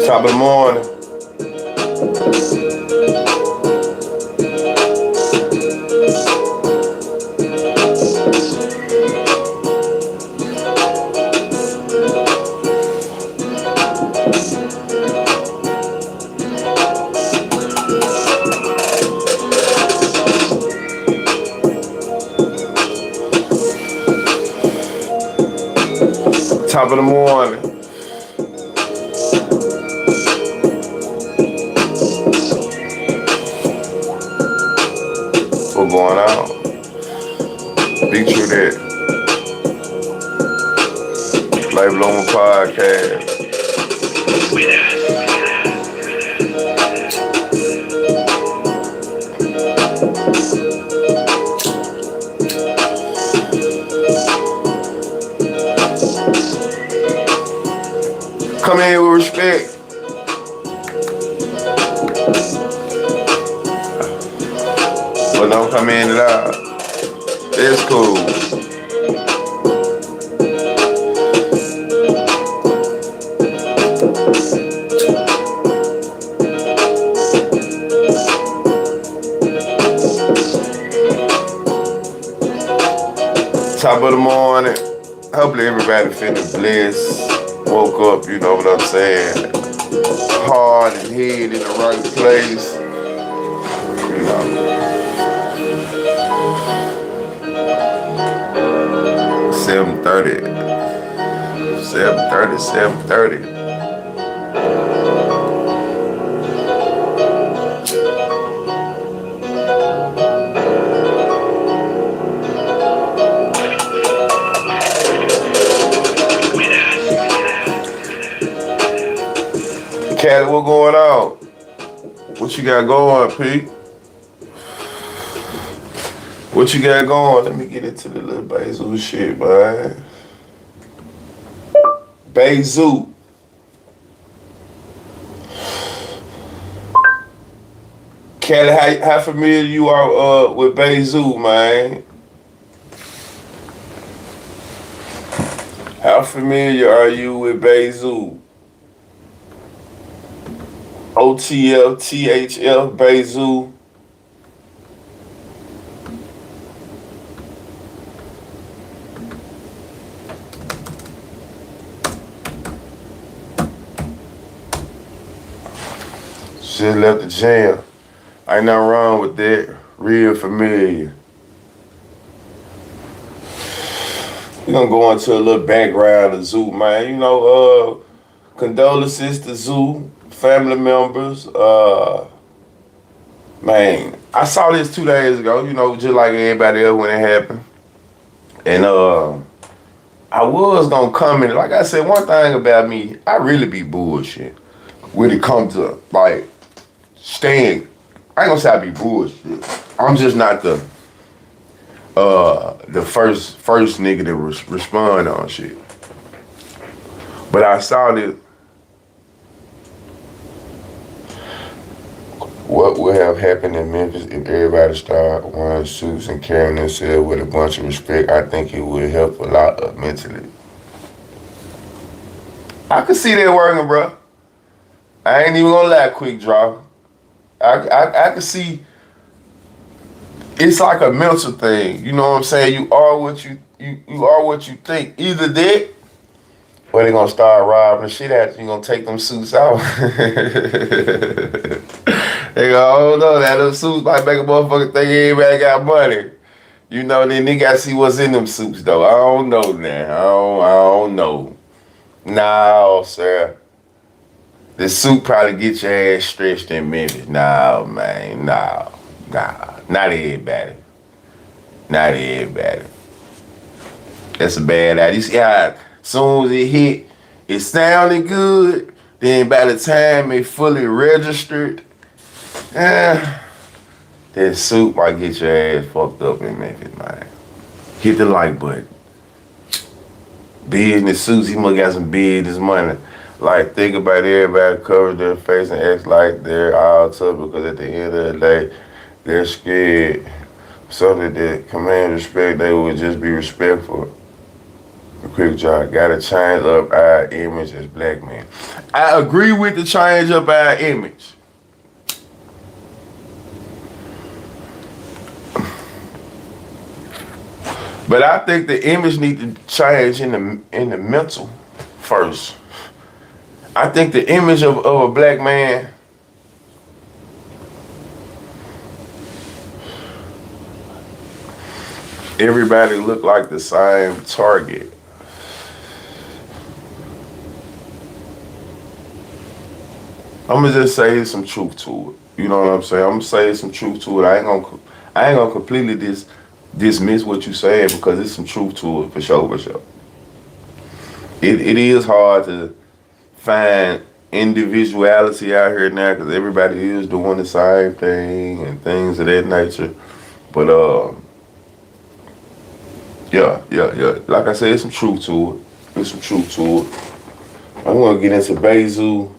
Top of the morning. Top of the morning. What's going on? BigTruDat. Life Bloomer Podcast. Come in with respect. But don't come in and out. It's cool. Top of the morning. Hopefully everybody feeling blessed. Woke up, you know what I'm saying? Heart and head in the right place. You know. 7:30. Cat, what going on? What you got going, Pete? What you got going? Let me get into the little Bayzoo shit, man. Bayzoo. Kelly, how familiar you are with Bayzoo, man? How familiar are you with Bayzoo? OTF, THF, Bayzoo. Just left the gym. Ain't nothing wrong with that. Real familiar. We're gonna go into a little background of Zoo, man. You know, condolences to Zoo, family members. Man, I saw this 2 days ago, you know, just like everybody else when it happened. And I was gonna comment. Like I said, one thing about me, I really be bullshit when it comes to like staying. I ain't gonna say I be bullshit. I'm just not the first nigga to respond on shit. But I saw that what would have happened in Memphis if everybody started wearing suits and carrying themselves with a bunch of respect. I think it would help a lot mentally. I could see that working, bro. I ain't even gonna lie, quick draw. I could see it's like a mental thing. You know what I'm saying? You are what you are what you think. Either that, or they gonna start robbing the shit out you. You gonna take them suits out. They go, oh no, that little suits might make a motherfucker think everybody got money. You know, then they gotta see what's in them suits though. I don't know now. I don't know. No, sir. The suit probably get your ass stretched in Memphis. No, man, no. Nah, not everybody. Not everybody. That's a bad idea. You see how as soon as it hit, it sounded good. Then by the time it fully registered, that suit might get your ass fucked up in Memphis, man. Hit the like button. Business suits, he must got some business money. Like, think about everybody cover their face and act like they're all tough because at the end of the day, they're scared. Something that command respect, they would just be respectful. Quick job. Gotta change up our image as black men. I agree with the change up our image. But I think the image needs to change in the mental first. I think the image of a black man everybody look like the same target. I'm gonna just say some truth to it. You know what I'm saying? I'm gonna say some truth to it. I ain't gonna completely dismiss what you saying because there's some truth to it for sure, for sure. It is hard to find individuality out here now because everybody is doing the same thing and things of that nature. But yeah. Like I said, there's some truth to it. There's some truth to it. I'm gonna get into Bayzoo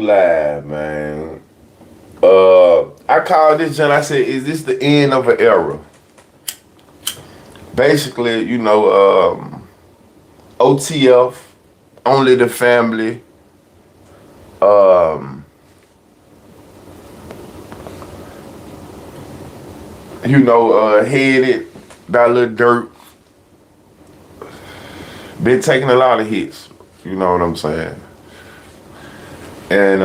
Live, man. I called this and I said, is this the end of an era? Basically, you know, OTF, Only the Family, you know, headed by Lil Durk. Been taking a lot of hits, you know what I'm saying? And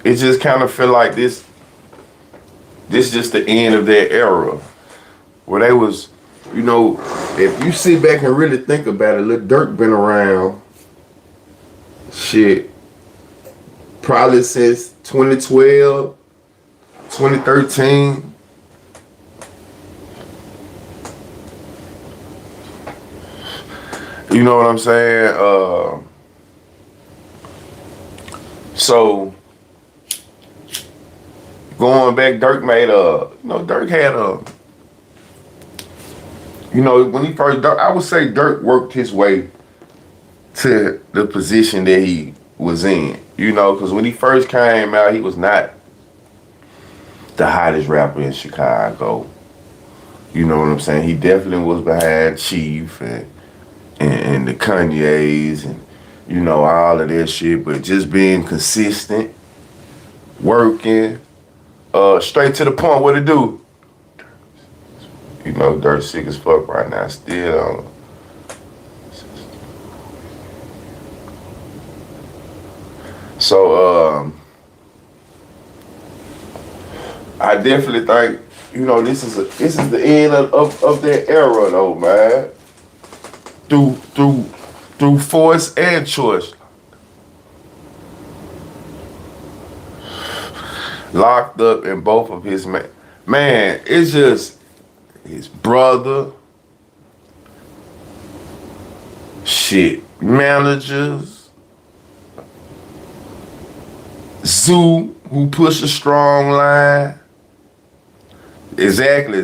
it just kind of feel like this just the end of that era. Where they was, you know, if you sit back and really think about it, Lil Durk been around, shit, probably since 2012, 2013. You know what I'm saying? So going back, Durk made Durk had when he first, I would say Durk worked his way to the position that he was in, you know, because when he first came out, he was not the hottest rapper in Chicago. You know what I'm saying? He definitely was behind Chief and the Kanye's and, you know, all of that shit, but just being consistent, working, straight to the point, what it do? You know, Dirk sick as fuck right now, still. So, I definitely think, you know, this is the end of that era though, man. Through force and choice. Locked up in both of his man, it's just his brother, shit, managers, Zoo, who pushed a strong line. Exactly.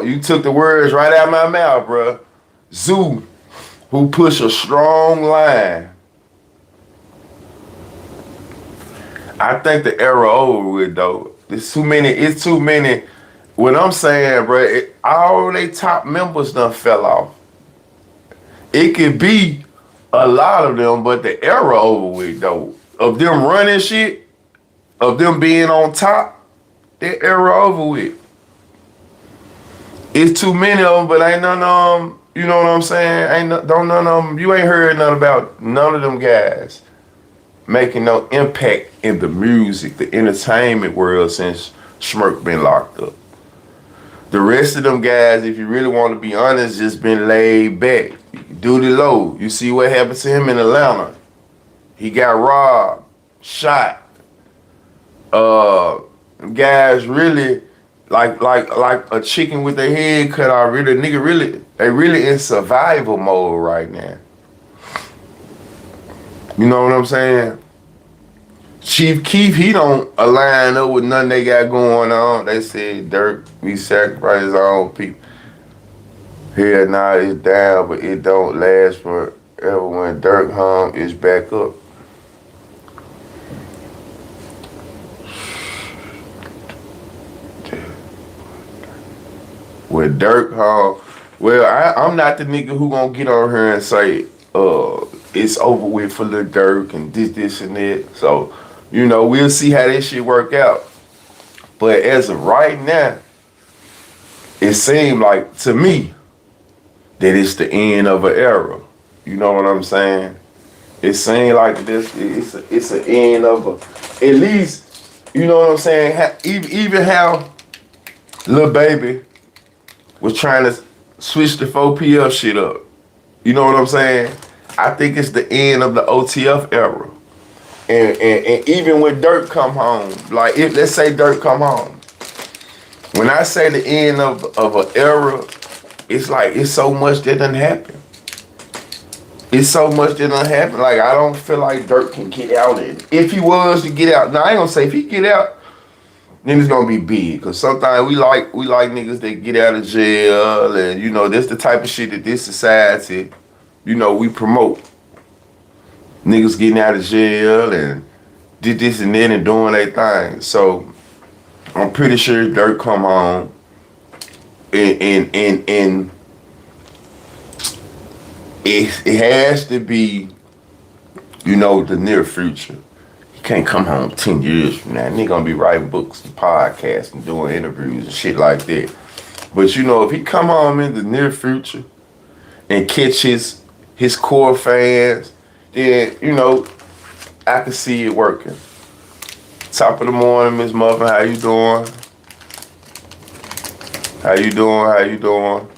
You took the words right out of my mouth, bruh. Zoo, who pushed a strong line. I think the era over with though. It's too many. What I'm saying, bro, all they top members done fell off. It could be a lot of them, but the era over with though. Of them running shit, of them being on top, that era over with. It's too many of them, but ain't none of them, you know what I'm saying? None of them, you ain't heard nothing about none of them guys making no impact in the music, the entertainment world since Schmirk been locked up. The rest of them guys, if you really want to be honest, just been laid back. Duty low. You see what happened to him in Atlanta. He got robbed, shot. Guys really like a chicken with their head cut off. They really in survival mode right now. You know what I'm saying? Chief Keef, he don't align up with nothing they got going on. They said, Dirk, we sacrifice his own people. Here now it's down, but it don't last forever. When Dirk home, it's back up. When Dirk home, Well, I'm not the nigga who gonna get on here and say, it's over with for Lil Durk and this, and that. So, we'll see how this shit work out. But as of right now, it seemed like, to me, that it's the end of an era. You know what I'm saying? It seemed like this. It's an end of a. At least, you know what I'm saying. Even how Lil Baby was trying to switch the 4PF shit up. You know what I'm saying? I think it's the end of the OTF era. And even when Durk come home, like if let's say Durk come home, when I say the end of an era, it's like it's so much that done happen. It's so much that done happen. Like I don't feel like Durk can get out it. If he was to get out, now I ain't gonna say if he get out, then it's gonna be big. Cause sometimes we like niggas that get out of jail, and that's the type of shit that this society, we promote. Niggas getting out of jail and did this and that and doing their thing. So I'm pretty sure Durk come home and it has to be, the near future. He can't come home 10 years from now. Nigga gonna be writing books and podcasts and doing interviews and shit like that. But if he come home in the near future and catch his core fans, then, I can see it working. Top of the morning, Miss Muffin, how you doing? How you doing?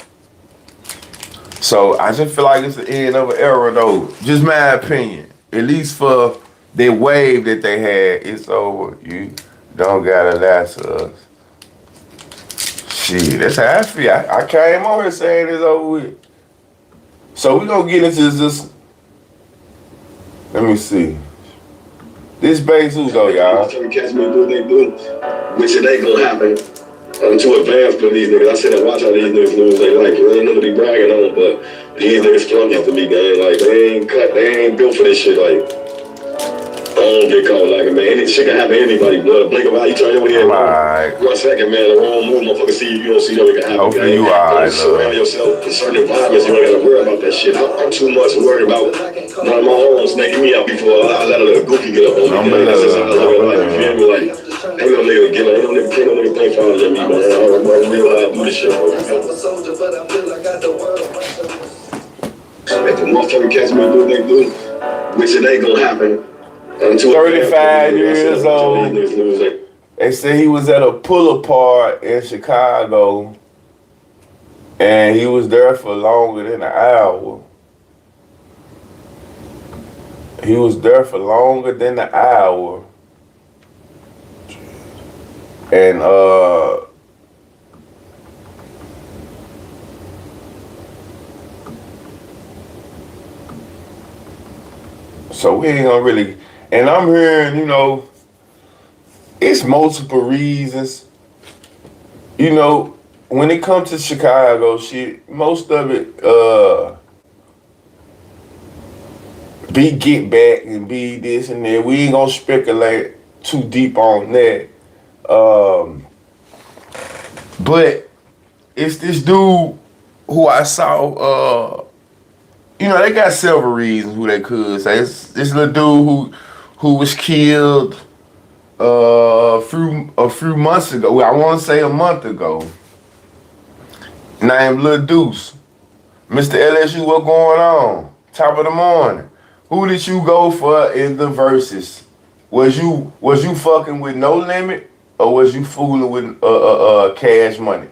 So I just feel like it's the end of an era, though. Just my opinion. At least for the wave that they had, it's over. You don't gotta lie to us. Shit, that's how I feel. I came on here saying it's over with. So we gonna get into this. Let me see. This Bayzoo though, y'all. Trying to catch me do what they do, which it ain't gonna happen. I'm too advanced for these niggas. I sit and watch how these niggas lose they life. They ain't nothing to be bragging on, but these niggas flunkies to me, gang. Like, they ain't built for this shit. Like, I don't get caught like it, man. Any shit can happen to anybody. Blood, blink of an eye, you turn your head. Right. 1 second, man. The wrong move, motherfucker. See you don't see nothing can happen. Hopefully you alright, surround yourself with certain environments. You don't gotta worry about that shit. I'm too much worried about one of my own snaking me out before I let a little goofy get up on me. That's just how I live life. You feel me? Like, ain't no nigga get up. Ain't no nigga think farther than me, man. I'm real hard to do this shit, bro. If the motherfucker catch me do what they do, which it ain't gonna happen. 35 years old. They say he was at a pull apart in Chicago, and he was there for longer than an hour. He was there for longer than an hour. And so we ain't gonna really. And I'm hearing, it's multiple reasons. When it comes to Chicago shit, most of it be get back and be this and that. We ain't gonna speculate too deep on that. But it's this dude who I saw, they got several reasons who they could say. It's this little dude who was killed a few months ago. Well, I want to say a month ago. Named Lil Deuce. Mr. LSU, what going on? Top of the morning. Who did you go for in the verses? Was you fucking with No Limit, or was you fooling with Cash Money?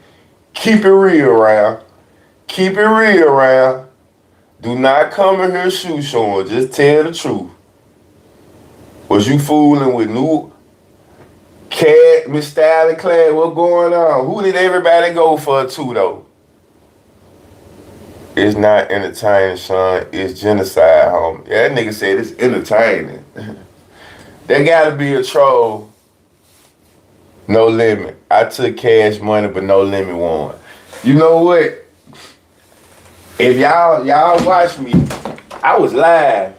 Keep it real around. Keep it real around. Do not come in here shoe showing. Just tell the truth. Was you fooling with new Cat, Miss Style Clad? What going on? Who did everybody go for too though? It's not entertaining, son. It's genocide, homie. Yeah, that nigga said it's entertaining. There gotta be a troll. No Limit. I took Cash Money, but No Limit won. You know what? If y'all watch me, I was live.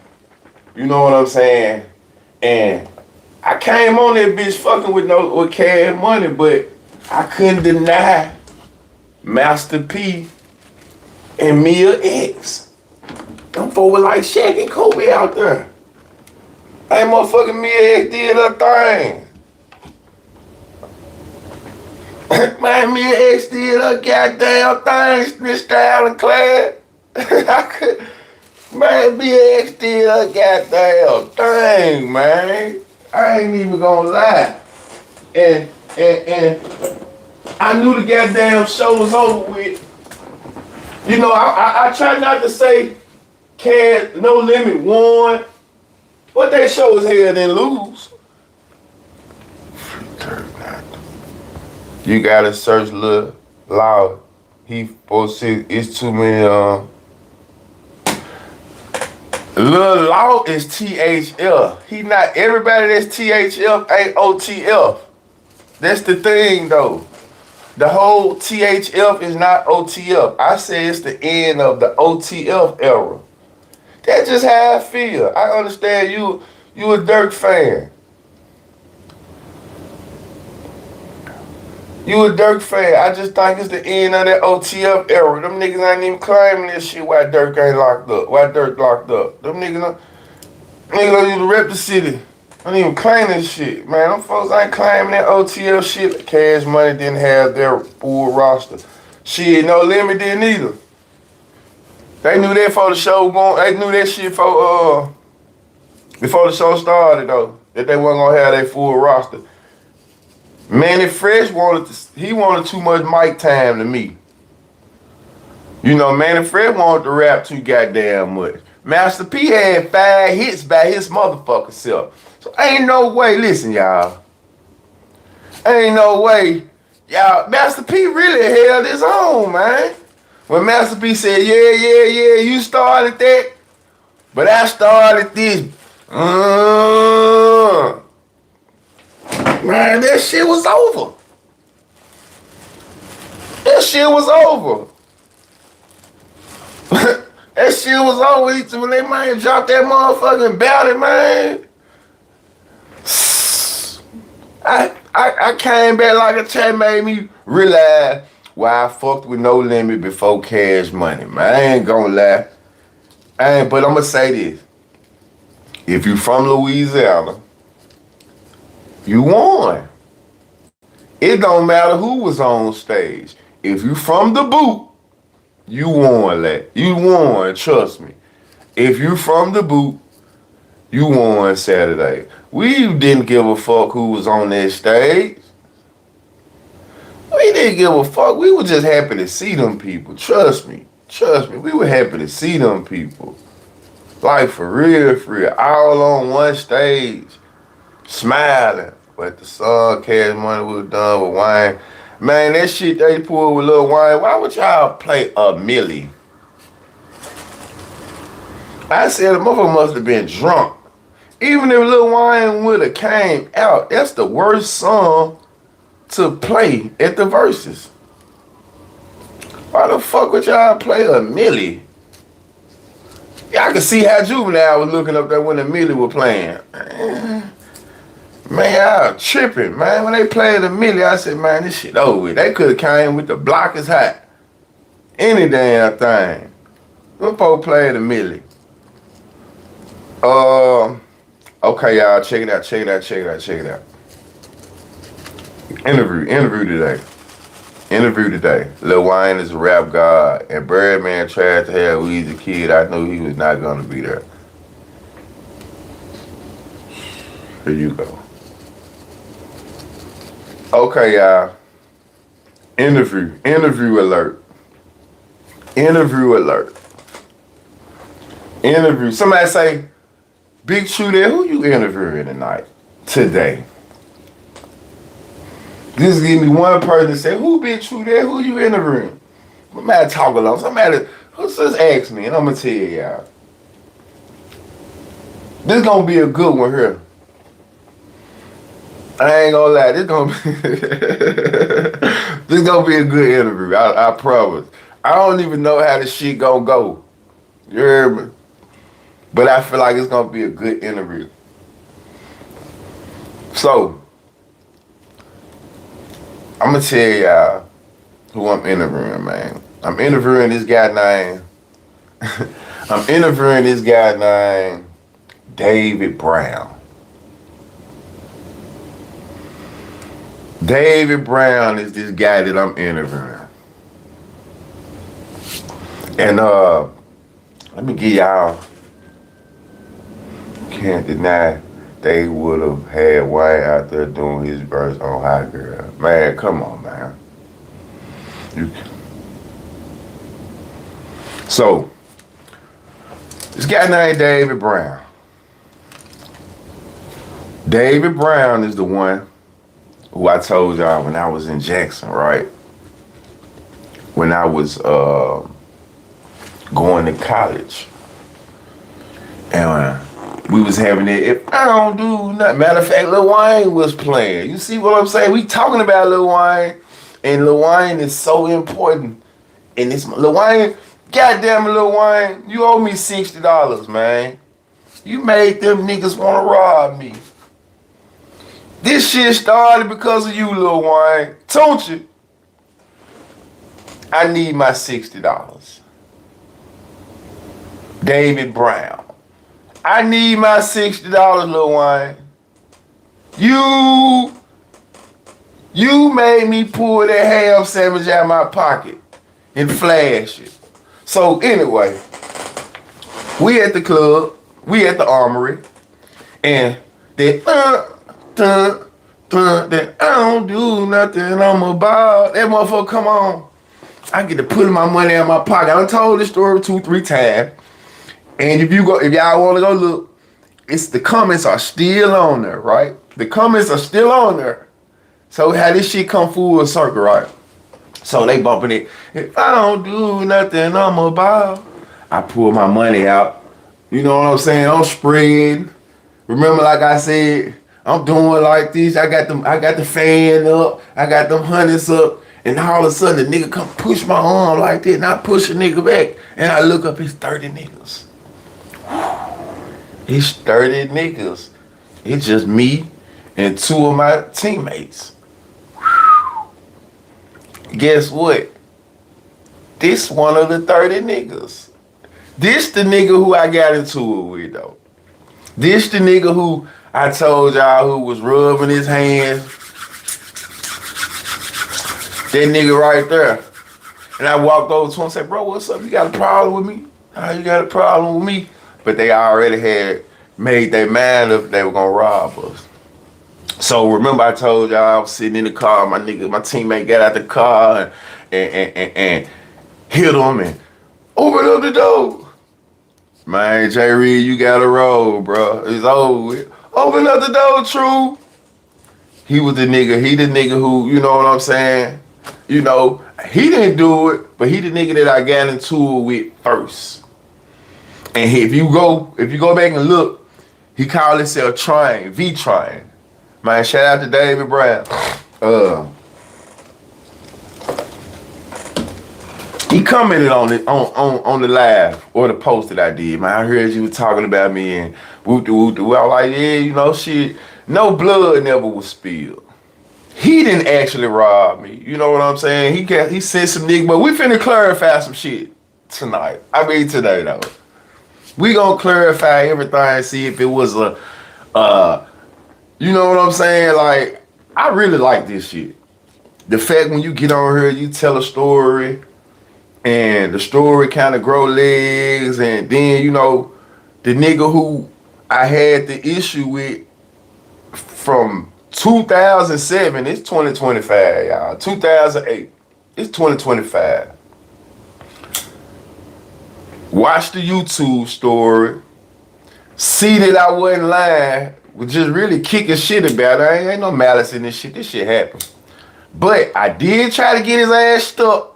You know what I'm saying? And I came on that bitch fucking with Cash Money, but I couldn't deny Master P and Mia X. Them forward like Shaq and Kobe out there. Hey, motherfucking Mia X did her thing. Man, Mia X did her goddamn thing, this style and class. Man, Mia X did her goddamn thing, man. I ain't even gonna lie. And I knew the goddamn show was over with. You know, I try not to say No Limit won, but they show as hell didn't lose. You gotta search Lil Loud. He posted it's too many Lil Loud is THL. He not everybody that's THL ain't OTF. That's the thing though. The whole THF is not OTF. I say it's the end of the OTF era. That's just how I feel. I understand you a Durk fan. You a Durk fan. I just think it's the end of that OTF era. Them niggas ain't even claiming this shit why Durk ain't locked up. Why Durk locked up. Them niggas don't even rep the city. Don't even claim this shit. Man, them folks ain't claiming that OTF shit. Cash Money didn't have their full roster. Shit, No Limit didn't either. They knew that before the show going. They knew that shit before the show started though. That they wasn't gonna have their full roster. Manny Fresh wanted too much mic time to me. You know, Manny Fresh wanted to rap too goddamn much. Master P had 5 hits by his motherfucking self. So ain't no way, listen y'all. Ain't no way, y'all, Master P really held his own, man. When Master P said, yeah, you started that, but I started this. Man, that shit was over. That shit was over. That shit was over. When they man dropped that motherfucking ballot, man. I came back like a chat made me realize why I fucked with No Limit before Cash Money, man. I ain't gonna lie. But I'm gonna say this. If you from Louisiana, you won. It don't matter who was on stage. If you from the boot, you won that. You won, trust me. If you from the boot, you won Saturday. We didn't give a fuck who was on that stage. We didn't give a fuck. We were just happy to see them people. Trust me. We were happy to see them people. Like for real. All on one stage. Smiling. But the song Cash Money was done with Wayne. Man, that shit they pulled with Lil Wayne. Why would y'all play a millie? I said the motherfucker must have been drunk. Even if Lil Wayne would have came out, that's the worst song to play at the verses. Why the fuck would y'all play a millie? Y'all can see how Juvenile was looking up there when the millie was playing. Man, I was tripping, man. When they played the millie, I said, man, this shit over with. They could have came with the block is hot. Any damn thing. Them folks played the millie. Okay, y'all, check it out. Interview today. Lil Wayne is a rap god, and Birdman tried to have Weezy Kid. I knew he was not gonna be there. Here you go. Okay, y'all. Interview alert. Somebody say, BigTruDat, who you interviewing tonight? Today. Just give me one person to say, who BigTruDat, who you interviewing? Somebody talk along. Somebody just ask me, and I'm gonna tell y'all. This gonna be a good one here. I ain't gonna lie, this gonna be a good interview. I promise. I don't even know how this shit gonna go. You hear me? But I feel like it's gonna be a good interview. So, I'm gonna tell y'all who I'm interviewing, man. I'm interviewing this guy named I'm interviewing this guy named David Brown. David Brown is this guy that I'm interviewing. And let me give y'all, can't deny they would have had Wayne out there doing his verse on Hot Girl. Man, come on, man. So, this guy named David Brown. David Brown is the one who I told y'all when I was in Jackson, right? When I was going to college. And we was having it. If I don't do nothing. Matter of fact, Lil Wayne was playing. You see what I'm saying? We talking about Lil Wayne. And Lil Wayne is so important. And this Lil Wayne, goddamn Lil Wayne, you owe me $60, man. You made them niggas want to rob me. This shit started because of you, Lil Wayne. Don't you? I need my $60. David Brown. I need my $60, Lil Wayne. You made me pull that ham sandwich out of my pocket and flash it. So anyway, we at the club, we at the Armory, and that I don't do nothing, I'm about that motherfucker come on. I get to put my money in my pocket. I done told this story 2-3 times. And if y'all want to go look, the comments are still on there, right? The comments are still on there. So how this shit come full circle, right? So they bumping it. If I don't do nothing, I'm about. I pull my money out. You know what I'm saying? I'm spreading. Remember, like I said, I'm doing like this. I got the fan up. I got them hundreds up. And all of a sudden, the nigga come push my arm like that, and I push a nigga back. And I look up, it's 30 niggas. It's 30 niggas. It's just me and 2 of my teammates. Guess what? This one of the 30 niggas. This the nigga who I got into it with, though. This the nigga who I told y'all who was rubbing his hands. That nigga right there. And I walked over to him and said, bro, what's up? You got a problem with me? How you got a problem with me? But they already had made their mind up they were gonna rob us. So remember I told y'all I was sitting in the car, my teammate got out the car and hit him and open up the door. Man, J. Reed, you gotta roll, bro. It's over with. Open up the door, True. He was the nigga, who, you know what I'm saying? You know, he didn't do it, but he the nigga that I got into it with first. And if you go back and look, he called himself Train, V-Train. Man, shout out to David Brown. He commented on it on the live or the post that I did. Man, I heard you were talking about me and woo-doo. I was like, yeah, you know, shit, no blood never was spilled. He didn't actually rob me. You know what I'm saying? He sent some niggas, but we finna clarify some shit tonight. I mean today though. We gonna clarify everything and see if it was you know what I'm saying? Like, I really like this shit. The fact when you get on here, you tell a story, and the story kind of grow legs, and then, you know, the nigga who I had the issue with from 2007, it's 2025, y'all. 2008, it's 2025. Watch the YouTube story, see that I wasn't lying, was just really kicking shit about it. Ain't no malice in this shit. This shit happened. But I did try to get his ass stuck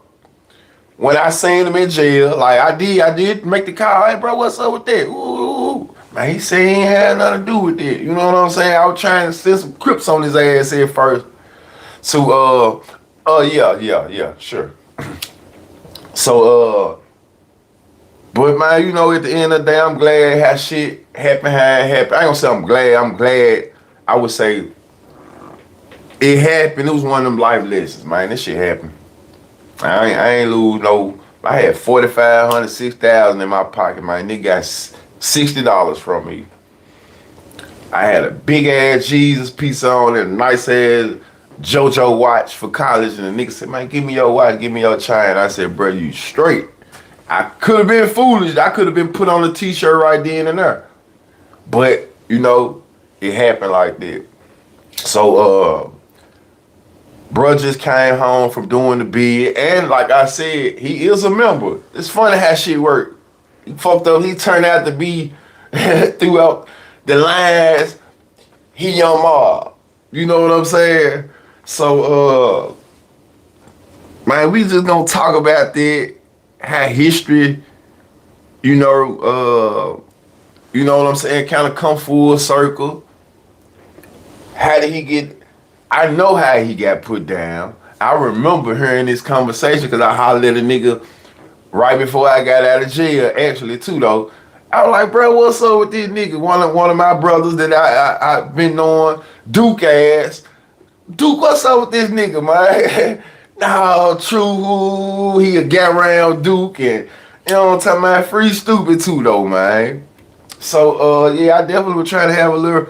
when I seen him in jail. Like, I did make the call. Hey, bro, what's up with that? Ooh. Man, he said he ain't had nothing to do with it. You know what I'm saying? I was trying to send some Crips on his ass at first. So, yeah, sure. So, but man, you know, at the end of the day, I'm glad how shit happened, how it happened. I ain't gonna say I'm glad. I would say it happened. It was one of them life lessons, man. This shit happened. I ain't lose no I had 4,500, 6,000 in my pocket, man. Nigga got $60 from me. I had a big ass Jesus piece on and a nice ass JoJo watch for college, and the nigga said, man, give me your watch, give me your chain. I said, bro, you straight. I could have been foolish. I could have been put on a t-shirt right then and there. But, you know, it happened like that. So, bro just came home from doing the bid, and like I said, he is a member. It's funny how shit work. He fucked up. He turned out to be throughout the lines. He Young Mob. You know what I'm saying? So, man, we just gonna talk about that. How history, you know what I'm saying, kind of come full circle. How did he get? I know how he got put down. I remember hearing this conversation because I hollered at a nigga right before I got out of jail, actually, too, though. I was like, bro, what's up with this nigga? One of my brothers that I've been knowing, Duke ass. Duke, what's up with this nigga, man? No, true, he a get around Duke, and you know what I'm talking about? Free stupid, too, though, man. So, yeah, I definitely was trying to have a little,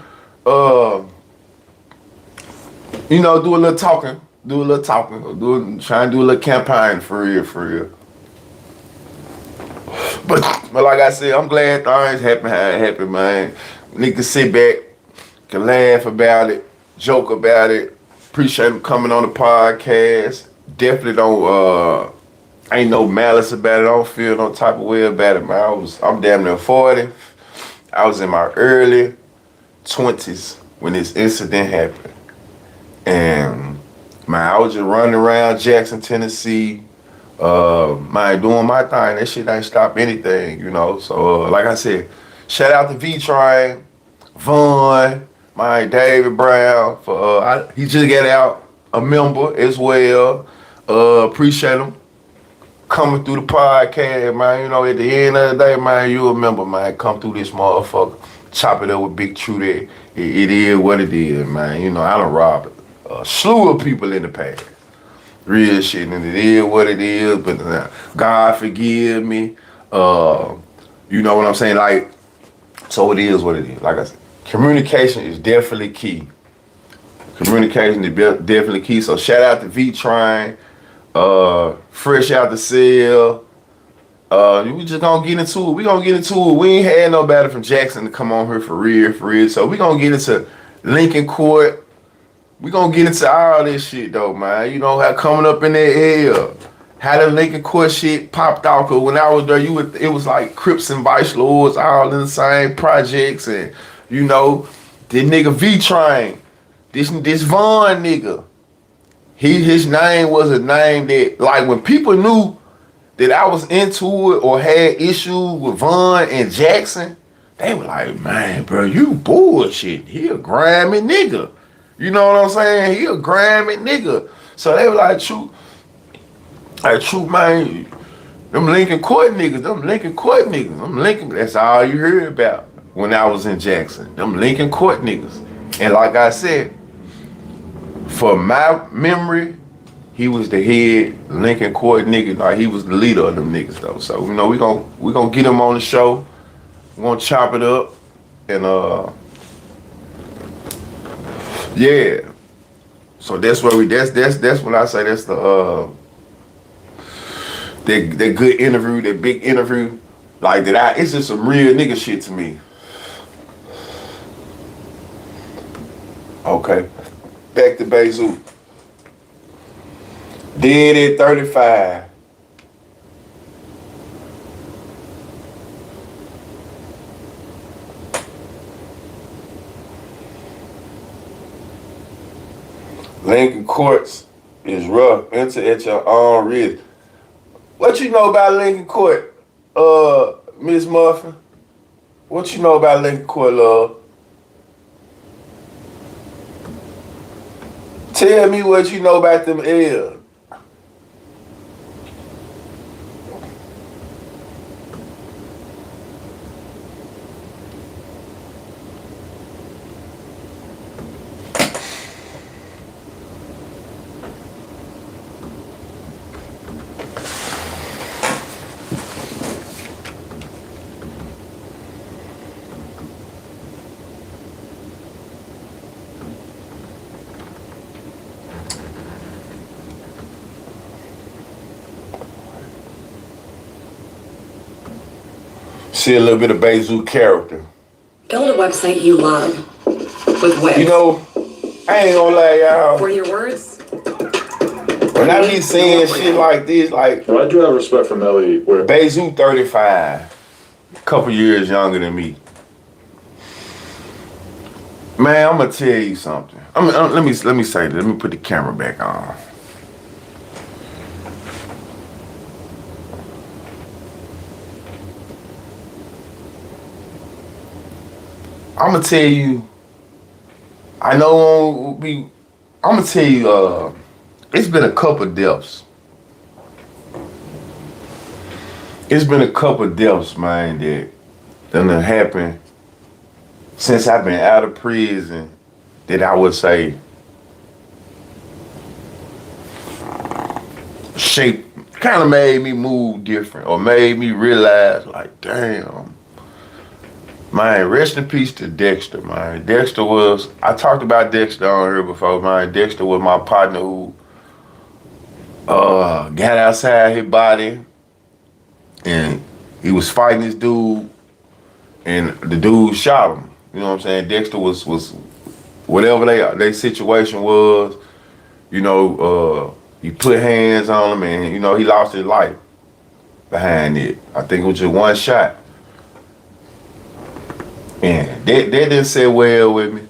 do a little talking. Try and do a little campaign for real. But like I said, I'm glad things happen how it happened, man. Niggas sit back, can laugh about it, joke about it. Appreciate them coming on the podcast. Definitely don't, ain't no malice about it. I don't feel no type of way about it, man. I'm damn near 40. I was in my early 20s when this incident happened. And, man, I was just running around Jackson, Tennessee, man, doing my thing. That shit ain't stop anything, you know. So, like I said, shout out to V-Train, Vaughn, my David Brown. He just got out a member as well. Appreciate him coming through the podcast, man. You know, at the end of the day, man, you a member, man. Come through this motherfucker. Chop it up with BigTruDat. It is what it is, man. You know, I done robbed a slew of people in the past. Real shit, and it is what it is, but God forgive me. You know what I'm saying? Like, so it is what it is. Like I said, communication is definitely key. Communication is definitely key. So shout out to V-Train, fresh out the cell. We just gonna get into it. We gonna get into it. We ain't had nobody from Jackson to come on here for real. So we gonna get into Lincoln Court. We gonna get into all this shit though, man. You know how coming up in that area, how the Lincoln Court shit popped out. Cause when I was there, it was like Crips and Vice Lords all in the same projects, and you know, this nigga V-Train, this Vaughn nigga, his name was a name that, like, when people knew that I was into it or had issues with Vaughn and Jackson, they were like, man, bro, you bullshit. He a grimy nigga. You know what I'm saying? He a grimy nigga. So they were like, true, man, them Lincoln Court niggas, that's all you heard about when I was in Jackson. Them Lincoln Court niggas. And like I said, for my memory, he was the head Lincoln Court nigga. Like, he was the leader of them niggas though. So, you know, we gonna get him on the show. We're gonna chop it up. And yeah. So that's where that's when I say that's the that good interview, that big interview. Like it's just some real nigga shit to me. Okay. Back to Bayzoo. Dead at 35. Lincoln Courts is rough. Enter at your own risk. What you know about Lincoln Court, Miss Muffin? What you know about Lincoln Court, love? Tell me what you know about them L's. See a little bit of Bayzoo character. Build a website you love with Wix. You know, I ain't gonna lie, y'all. For your words. When I be saying shit like this, like, well, I do have respect for Melly. Where Bayzoo 35, a couple years younger than me. Man, I'm gonna tell you something. Let me say this. Let me put the camera back on. I'm gonna tell you. I'm gonna tell you. It's been a couple deaths. It's been a couple deaths, man, that done happened since I've been out of prison. That I would say kind of made me move different, or made me realize, like, damn. Man, rest in peace to Dexter, man. I talked about Dexter on here before, man. Dexter was my partner who got outside his body, and he was fighting this dude, and the dude shot him. You know what I'm saying? Dexter was whatever their situation was, you know, he put hands on him, and, you know, he lost his life behind it. I think it was just one shot. And that didn't sit well with me.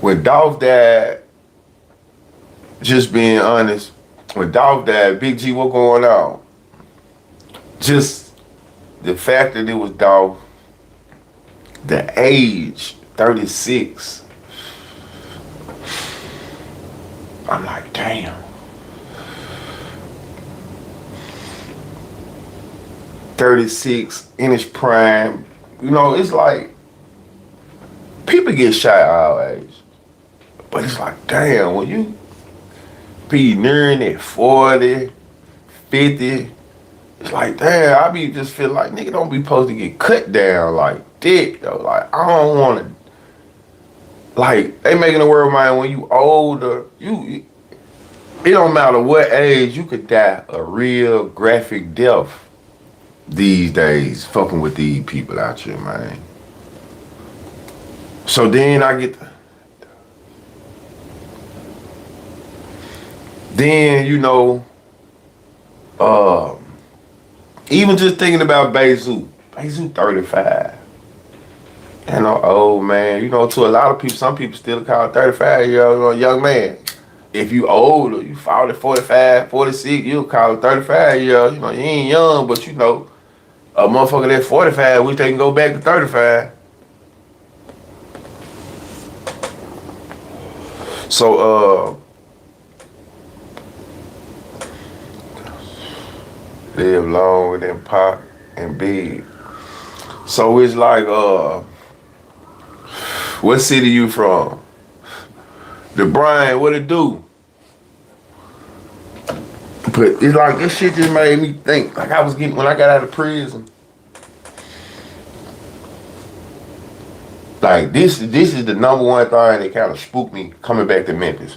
When Dolph died, just being honest, when Dolph died, Big G, what going on? Just the fact that it was Dolph, the age, 36. I'm like, damn. 36 in his prime. You know, it's like people get shot our age. But it's like, damn, when you be nearing at 40, 50, it's like, damn, I be just feel like nigga don't be supposed to get cut down like that, though. Like, I don't want to, like, they making the world, man, when you older, it don't matter what age, you could die a real graphic death these days, fucking with these people out here, man. So then I get then, you know, even just thinking about Bayzoo 35. And old man, you know, to a lot of people, some people still call 35-year-old a young man. If you older, you 40, 45, 46, you'll call it 35-year-old. You know, you ain't young, but you know, a motherfucker that's 45, wish they can go back to 35. So, live long within Pac and Big. So it's like, what city you from? The Brian, what it do? But it's like, this shit just made me think, like when I got out of prison. Like, this is the number one thing that kind of spooked me coming back to Memphis.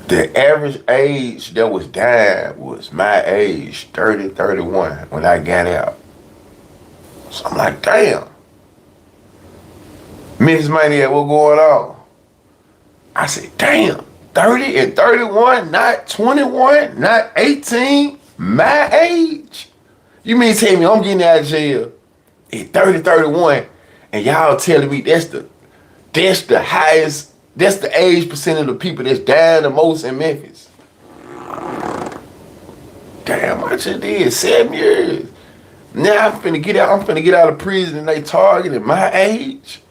The average age that was dying was my age, 30, 31, when I got out. So I'm like, damn. Memphis Maniac, what going on? I said, damn, 30 and 31, not 21, not 18, my age? You mean tell me I'm getting out of jail at 30, 31, and y'all telling me that's the highest, that's the age percent of the people that's dying the most in Memphis? Damn, I just did 7 years. Now I'm finna get out of prison and they targeting my age.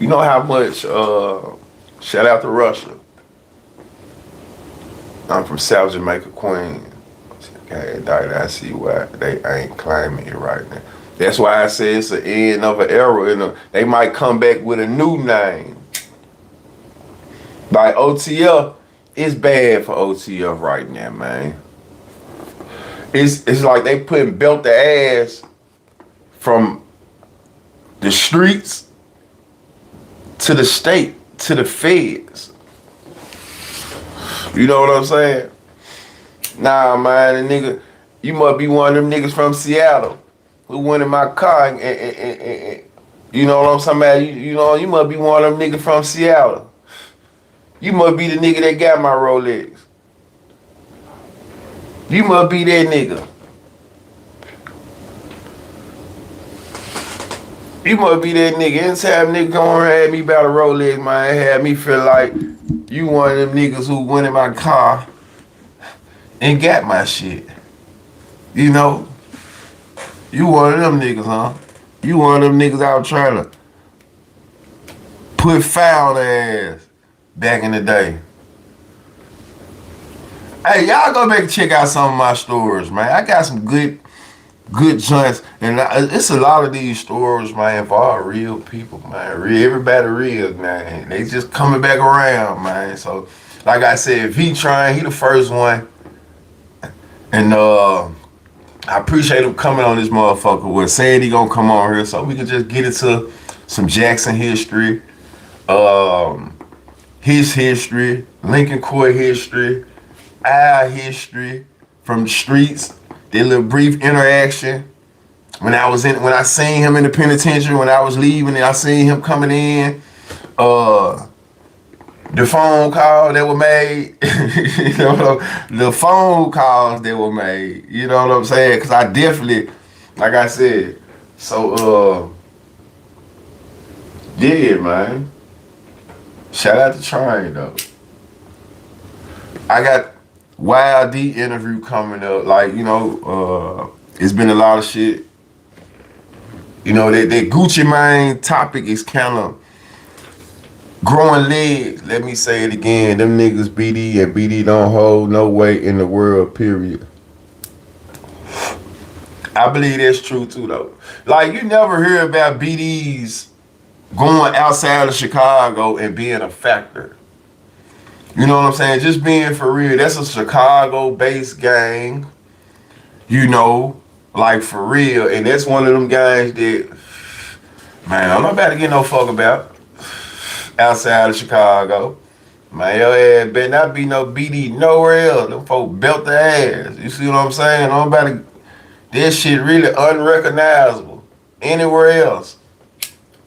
You know how much, shout out to Russia. I'm from South Jamaica, Queens. Okay, I see why they ain't claiming it right now. That's why I say it's the end of an era. They might come back with a new name. Like OTF, it's bad for OTF right now, man. It's like they putting belt the ass from the streets to the state, to the feds. You know what I'm saying? Nah, man, the nigga, you must be one of them niggas from Seattle who went in my car and you know what I'm talking about? You know, you must be one of them niggas from Seattle. You must be the nigga that got my Rolex. You must be that nigga. You must be that nigga. Anytime nigga come around at me about a Rolex, man, it had me feel like you one of them niggas who went in my car and got my shit. You know? You one of them niggas, huh? You one of them niggas out trying to put foul ass back in the day. Hey, y'all go back and check out some of my stories, man. I got some good joints, and it's a lot of these stories, man, involve real people, man. Everybody real, man. They just coming back around, man. So, like I said, if he trying, he the first one, and I appreciate him coming on this motherfucker. With saying he gonna come on here, so we can just get into some Jackson history, his history, Lincoln Court history, our history from the streets. That little brief interaction when I seen him in the penitentiary, when I was leaving, and I seen him coming in. The phone call that were made, you know, the phone calls that were made. You know what I'm saying? Because I definitely, like I said, so yeah, man. Shout out to Trying though. I got Wild D interview coming up. Like, you know, it's been a lot of shit. You know, that Gucci Mane topic is kind of growing legs. Let me say it again. Them niggas BD and BD don't hold no weight in the world, period. I believe that's true too, though. Like, you never hear about BDs going outside of Chicago and being a factor. You know what I'm saying? Just being for real. That's a Chicago-based gang. You know, like for real. And that's one of them guys that, man, I'm not about to get no fuck about outside of Chicago. Man, your ass better not be no BD nowhere else. Them folk belt their ass. You see what I'm saying? I'm about to, that shit really unrecognizable anywhere else.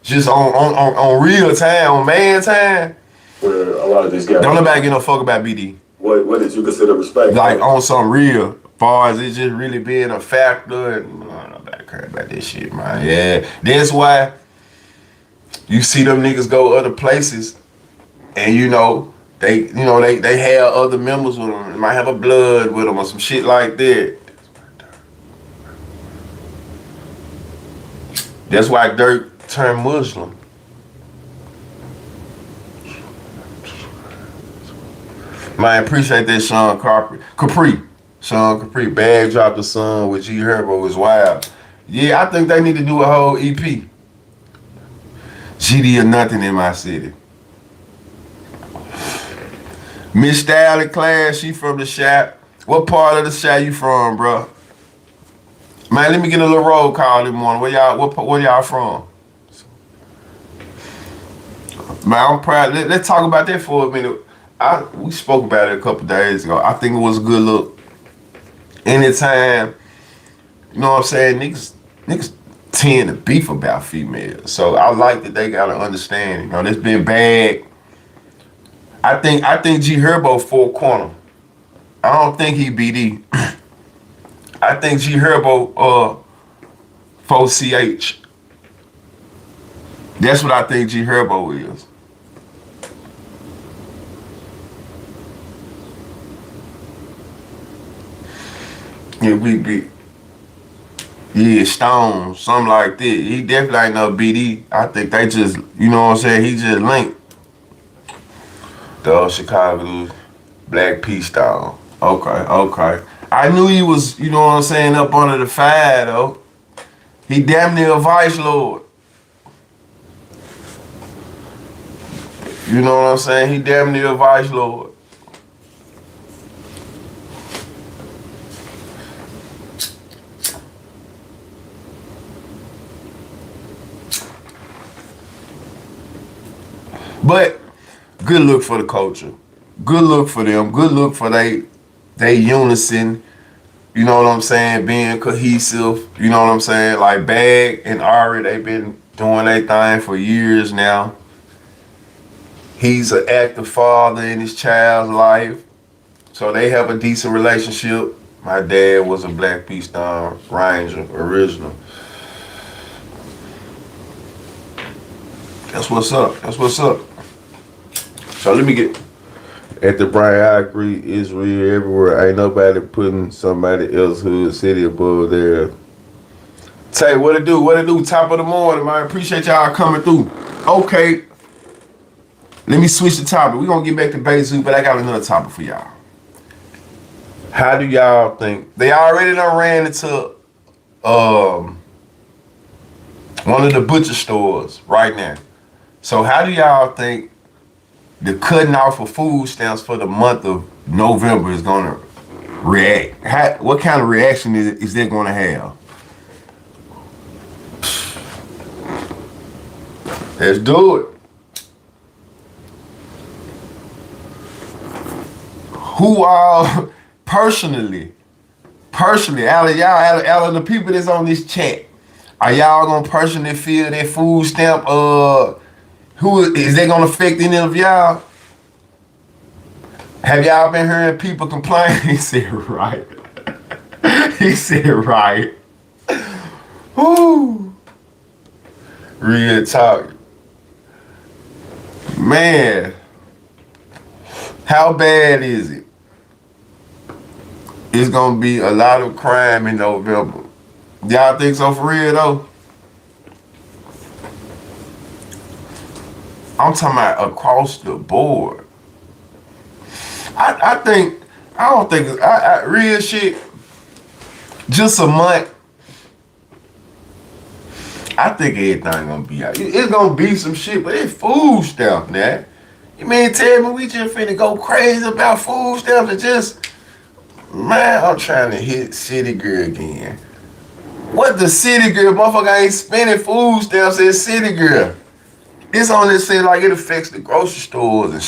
Just on real time, on man time. Where a lot of these guys. Don't nobody get no fuck about BD. What did you consider respect? Like on some real, far as it just really being a factor, and I don't nobody care about this shit, man. Yeah, that's why you see them niggas go other places, and you know they have other members with them. They might have a blood with them or some shit like that. That's why Durk turned Muslim. Man, appreciate that, Sean Capri. Sean Capri, Bag Dropped the Sun with G Herbo was wild. Yeah, I think they need to do a whole EP. GD or nothing in my city. Miss Style Class, she from the shop. What part of the shop you from, bro? Man, let me get a little roll call this morning. Where y'all from? Man, I'm proud. Let's talk about that for a minute. We spoke about it a couple days ago. I think it was a good look. Anytime, you know what I'm saying, niggas tend to beef about females. So I like that they gotta understand, you know, that's been bad. I think G Herbo full corner. I don't think he BD. I think G Herbo 4CH. That's what I think G Herbo is. Yeah, Stone, something like that. He definitely ain't no BD. I think they just, you know what I'm saying, he just linked. The Chicago Black Peace Stone. Okay. I knew he was, you know what I'm saying, up under the fire though. He damn near a vice lord. You know what I'm saying? He damn near a vice lord. But good look for the culture. Good look for them. Good look for they they unison, you know what I'm saying, being cohesive, you know what I'm saying? Like Bag and Ari, they been doing their thing for years now. He's an active father in his child's life. So they have a decent relationship. My dad was a Black Peace Stone Ranger, original. That's what's up. That's what's up. So let me get at the Brian. I agree. It's real everywhere. Ain't nobody putting somebody else's hood city above there. Tay, what it do? What it do? Top of the morning, man. Appreciate y'all coming through. Okay. Let me switch the topic. We're gonna get back to Bayzoo, but I got another topic for y'all. How do y'all think they already done ran into one of the butcher stores right now? So how do y'all think the cutting off of food stamps for the month of November is gonna react? What kind of reaction is they gonna have? Let's do it. Who all personally, out of the people that's on this chat, are y'all gonna personally feel that food stamp? Who is that gonna affect any of y'all? Have y'all been hearing people complain? He said right. He said right. Whoo. Real talk. Man, how bad is it? It's gonna be a lot of crime in November. Y'all think so for real though? I'm talking about across the board. Real shit, just a month, I think everything gonna be out. It's gonna be some shit, but it's food stamp, man. You mean tell me we just finna go crazy about food stamps and just, man, I'm trying to hit City Girl again. What the City Girl? Motherfucker ain't spending food stamps at City Girl. It's on this thing like it affects the grocery stores and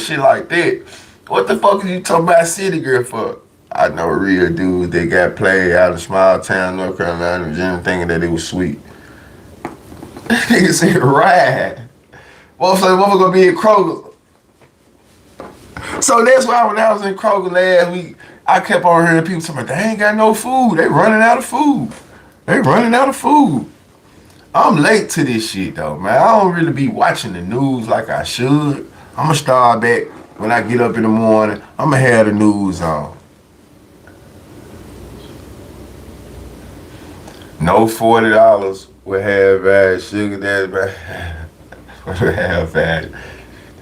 shit like that. What the fuck are you talking about City Girl for? I know a real dude that got played out of small town North Carolina and thinking that it was sweet. Nigga said, right. Motherfucker gonna be in Kroger. So that's why when I was in Kroger last week, I kept on hearing people talking about, they ain't got no food. They running out of food. They running out of food. I'm late to this shit though, man. I don't really be watching the news like I should. I'ma start back when I get up in the morning. I'ma have the news on. No $40 will have value. Sugar daddy will have value.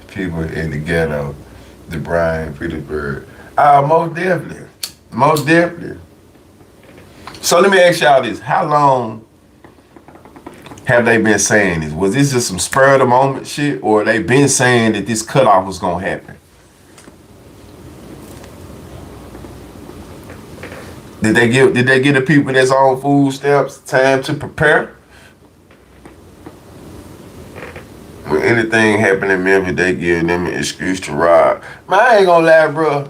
People in the ghetto, the Brian, Petersburg. Most definitely. Most definitely. So let me ask y'all this. How long have they been saying this? Was this just some spur of the moment shit, or they been saying that this cutoff was gonna happen? Did they give the people that's on food stamps time to prepare? When anything happen in Memphis, they give them an excuse to rob. Man, I ain't gonna lie, bro.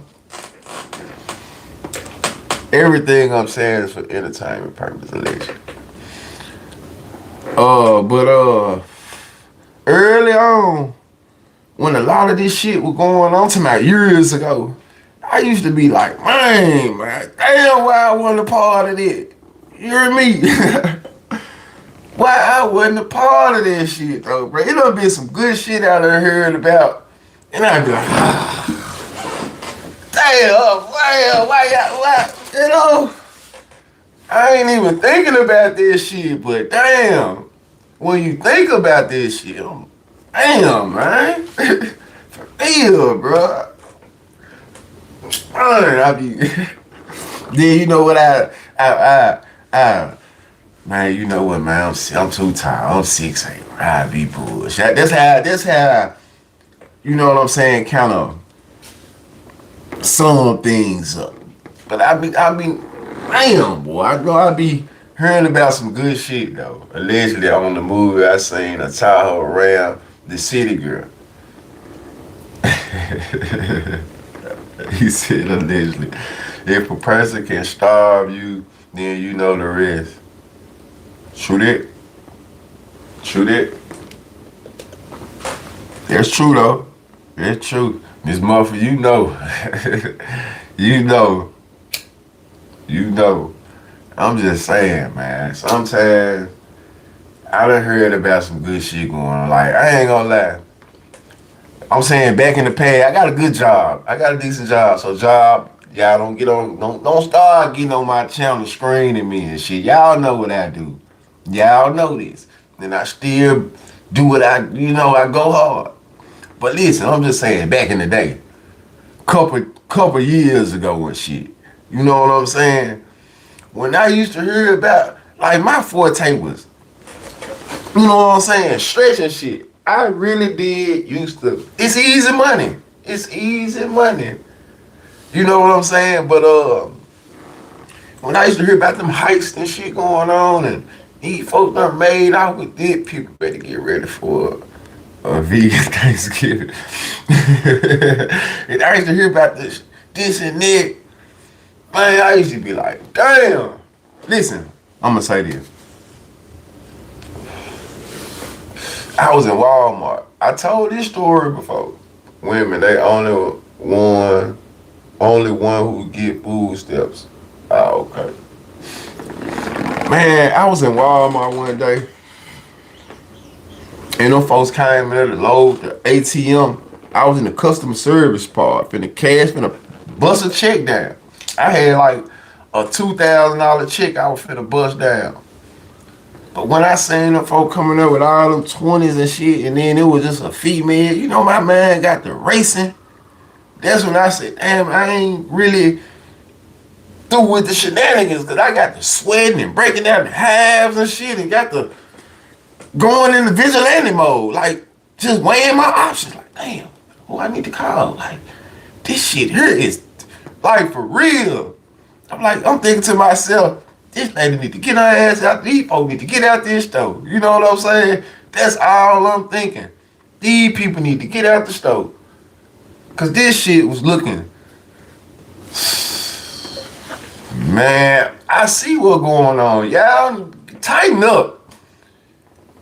Everything I'm saying is for entertainment purpose, election. But early on, when a lot of this shit was going on, to my years ago, I used to be like, man, damn, why I wasn't a part of it. You hear me? Why I wasn't a part of that shit, though, bro. It done been some good shit out there heard about, and I'd be like, damn, why, you know? I ain't even thinking about this shit, but damn, when you think about this shit, damn, man. For real, bro. I be, then you know what man, you know what, man, I'm too tired. I'm 6'8". I be bullshit. That's how, you know what I'm saying, kind of sum things up. But I be, damn, boy, I be hearing about some good shit, though. Allegedly, on the movie, I seen a Tahoe around the City Girl. He said allegedly. If a person can starve you, then you know the rest. True that. True that. That's true though. That's true. Miss Murphy, you know. you know. You know. I'm just saying, man. Sometimes I done heard about some good shit going on. Like, I ain't gonna lie. I'm saying back in the past, I got a good job. I got a decent job. So y'all don't get on, don't start getting on my channel screening me and shit. Y'all know what I do. Y'all know this. And I still do what I go hard. But listen, I'm just saying, back in the day, couple years ago and shit. You know what I'm saying? When I used to hear about, like my forte was, you know what I'm saying, stretching shit. I really did used to. It's easy money. It's easy money. You know what I'm saying? But when I used to hear about them heists and shit going on, and these folks done made out with it, people better get ready for a vegan Thanksgiving. And I used to hear about this and that. Man, I used to be like, damn. Listen, I'm gonna say this. I was in Walmart. I told this story before. Women, they only one who get food stamps. Oh, okay. Man, I was in Walmart one day, and them folks came in there to load the ATM. I was in the customer service part, finna cash, finna bust a check down. I had like a $2,000 check I was finna bust down. But when I seen them folk coming up with all them 20s and shit, and then it was just a female, you know, my man got the racing. That's when I said, damn, I ain't really through with the shenanigans, because I got the sweating and breaking down the halves and shit, and got the going in the vigilante mode, like just weighing my options. Like, damn, who I need to call? Like, this shit here is like for real. I'm thinking to myself, this lady need to get her ass out. These folks need to get out this store. You know what I'm saying? That's all I'm thinking. These people need to get out the store. Cause this shit was looking, man, I see what's going on. Y'all tighten up.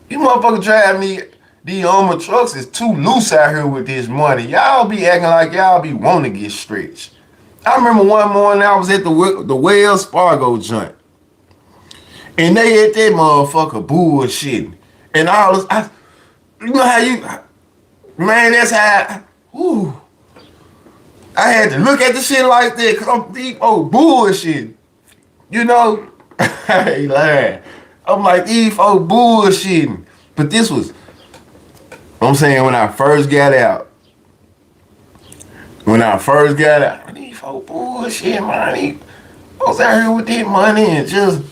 You motherfuckers driving these Hummer trucks is too loose out here with this money. Y'all be acting like y'all be wanting to get stretched. I remember one morning I was at the Wells Fargo joint. And they had that motherfucker bullshitting. And all this, you know how you, man, that's how, I had to look at the shit like that, because I'm deep bullshit. You know? I ain't lying. I'm like, these folks bullshitting. But this was, I'm saying, when I first got out, these folks bullshit, man. I was out here with that money and just,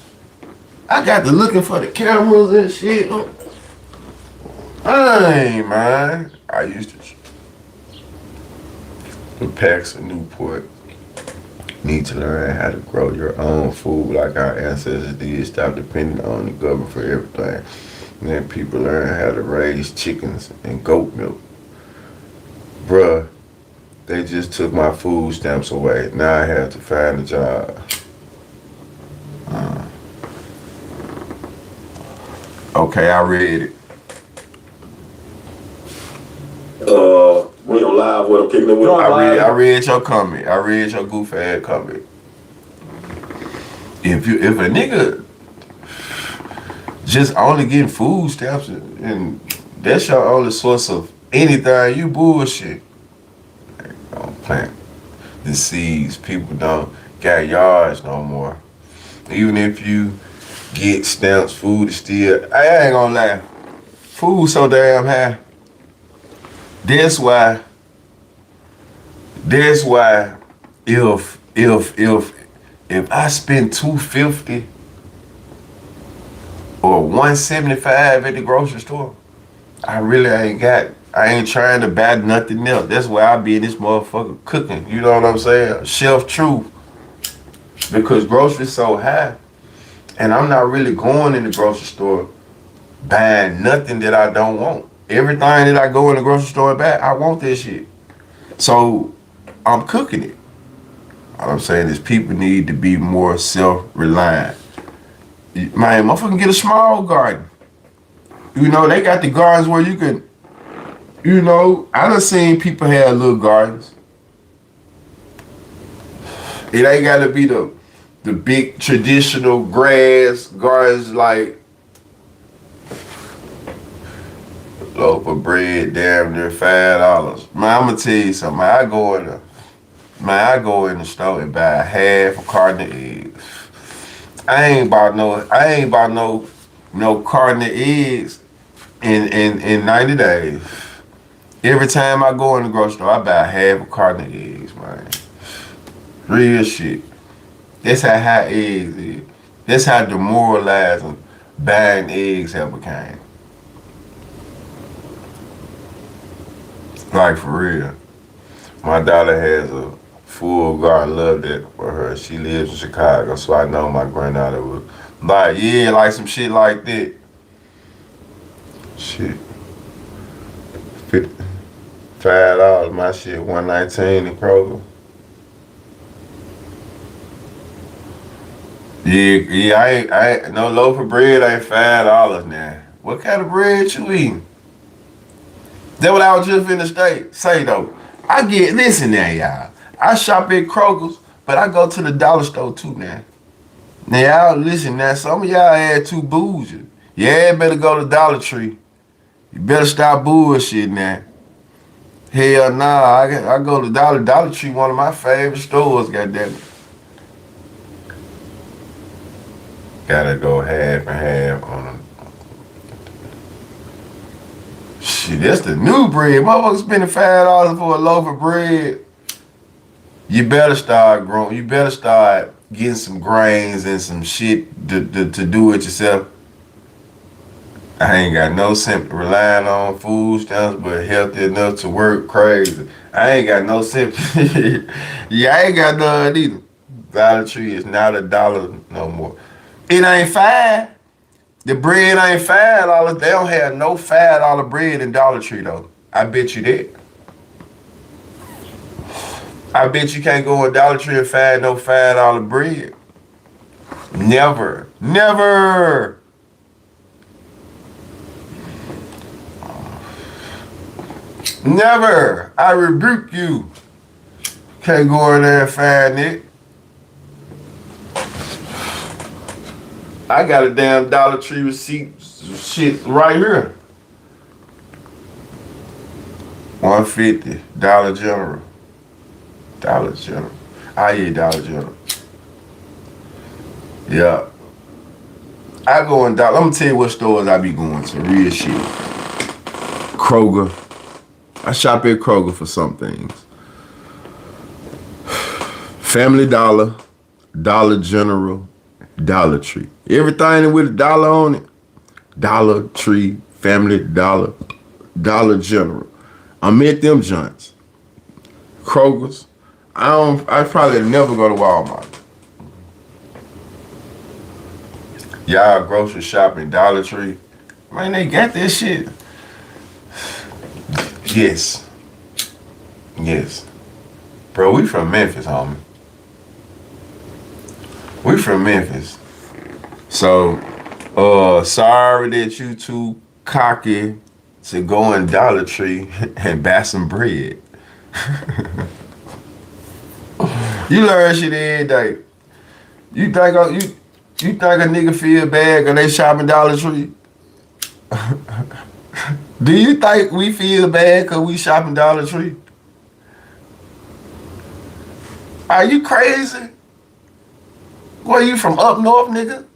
I got to looking for the cameras and shit. Hey, man. I used to. The packs of Newport need to learn how to grow your own food like our ancestors did. Stop depending on the government for everything. And then people learn how to raise chickens and goat milk. Bruh, they just took my food stamps away. Now I have to find a job. Okay, I read it. We on live with them kicking it with I read your comment. I read your goof ass comment. If a nigga just only getting food stamps and that's your only source of anything, you bullshit. Don't plant the seeds. People don't got yards no more. Even if you get stamps, food is still, I ain't gonna lie, food so damn high. That's why if I spend $250 or $175 at the grocery store, I ain't trying to buy nothing else. That's why I be in this motherfucker cooking. You know what I'm saying? Shelf truth. Because groceries so high. And I'm not really going in the grocery store buying nothing that I don't want. Everything that I go in the grocery store and buy, I want that shit. So I'm cooking it. All I'm saying is people need to be more self-reliant. Man, motherfucker get a small garden. You know, they got the gardens where you can, you know, I done seen people have little gardens. It ain't gotta be the big traditional grass gardens like loaf of bread damn near $5. Man, I'm gonna tell you something. I go in the store and buy half a carton of eggs. I ain't bought no carton of eggs in 90 days. Every time I go in the grocery store, I buy half a carton of eggs, man. Real shit. That's how high eggs is. That's how demoralizing buying eggs have become. Like for real. My daughter has a full garden, love that for her. She lives in Chicago, so I know my granddaughter would like, yeah, like some shit like that. Shit. $5, my shit, $1.19 in Kroger. Yeah, I ain't, no loaf of bread ain't $5 now. What kind of bread you eating? That's what I was just finna say though. Listen now, y'all. I shop at Kroger's, but I go to the dollar store too now. Now, y'all, listen now, some of y'all had too bougie. Yeah, better go to Dollar Tree. You better stop bullshit now. Hell nah, I go to Dollar Tree, one of my favorite stores, goddamn. Gotta go half and half on them. Shit, that's the new bread. Motherfuckers spending $5 for a loaf of bread. You better start growing. You better start getting some grains and some shit to do it yourself. I ain't got no sense relying on food stamps, but healthy enough to work crazy. I ain't got no sense. Yeah, I ain't got none either. Dollar Tree is not $1 no more. It ain't $5. The bread ain't $5. They don't have no $5 bread in Dollar Tree though. I bet you that. I bet you can't go to Dollar Tree and find no $5 bread. Never. Never. Never. I rebuke you. Can't go in there and find it. I got a damn Dollar Tree receipt shit right here. $1.50. Dollar General. Dollar General. I eat Dollar General. Yeah. I go in Dollar. I'm gonna tell you what stores I be going to. Real shit. Kroger. I shop at Kroger for some things. Family Dollar, Dollar General, Dollar Tree. Everything with a dollar on it. Dollar Tree, Family Dollar, Dollar General. I'm at them joints. Kroger's. I probably never go to Walmart. Y'all grocery shopping, Dollar Tree. Man, they got this shit. Yes. Yes. Bro, we from Memphis, homie. We from Memphis. So, sorry that you too cocky to go in Dollar Tree and buy some bread. You learn shit every day. You think a nigga feel bad when they shopping Dollar Tree? Do you think we feel bad because we shopping Dollar Tree? Are you crazy? Where you from, up north, nigga?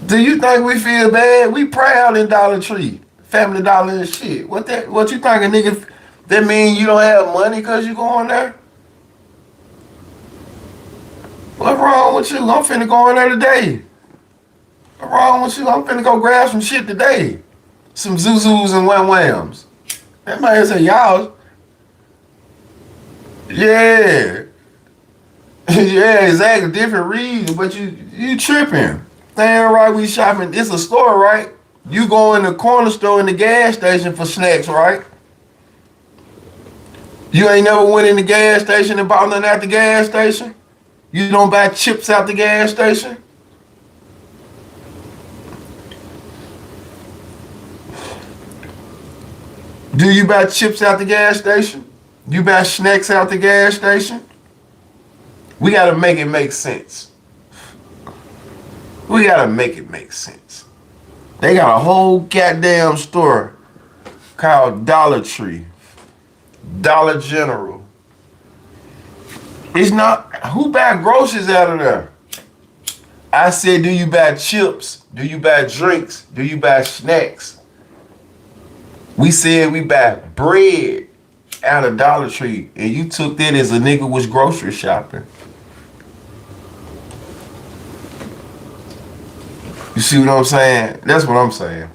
Do you think we feel bad? We proud in Dollar Tree. Family Dollar and shit. What you think a nigga, that mean you don't have money because you going there? What's wrong with you? I'm finna go in there today. What's wrong with you? I'm finna go grab some shit today. Some Zuzus and Wham Whams. That man say, y'all. Yeah. Yeah, exactly. Different reason, but you tripping. Damn right, we shopping. It's a store, right? You go in the corner store in the gas station for snacks, right? You ain't never went in the gas station and bought nothing at the gas station? You don't buy chips out the gas station? Do you buy chips out the gas station? You buy snacks out the gas station? We gotta make it make sense. We gotta make it make sense. They got a whole goddamn store called Dollar Tree, Dollar General. It's not, who buy groceries out of there? I said, do you buy chips? Do you buy drinks? Do you buy snacks? We said we buy bread out of Dollar Tree, and you took that as a nigga was grocery shopping. You see what I'm saying? That's what I'm saying.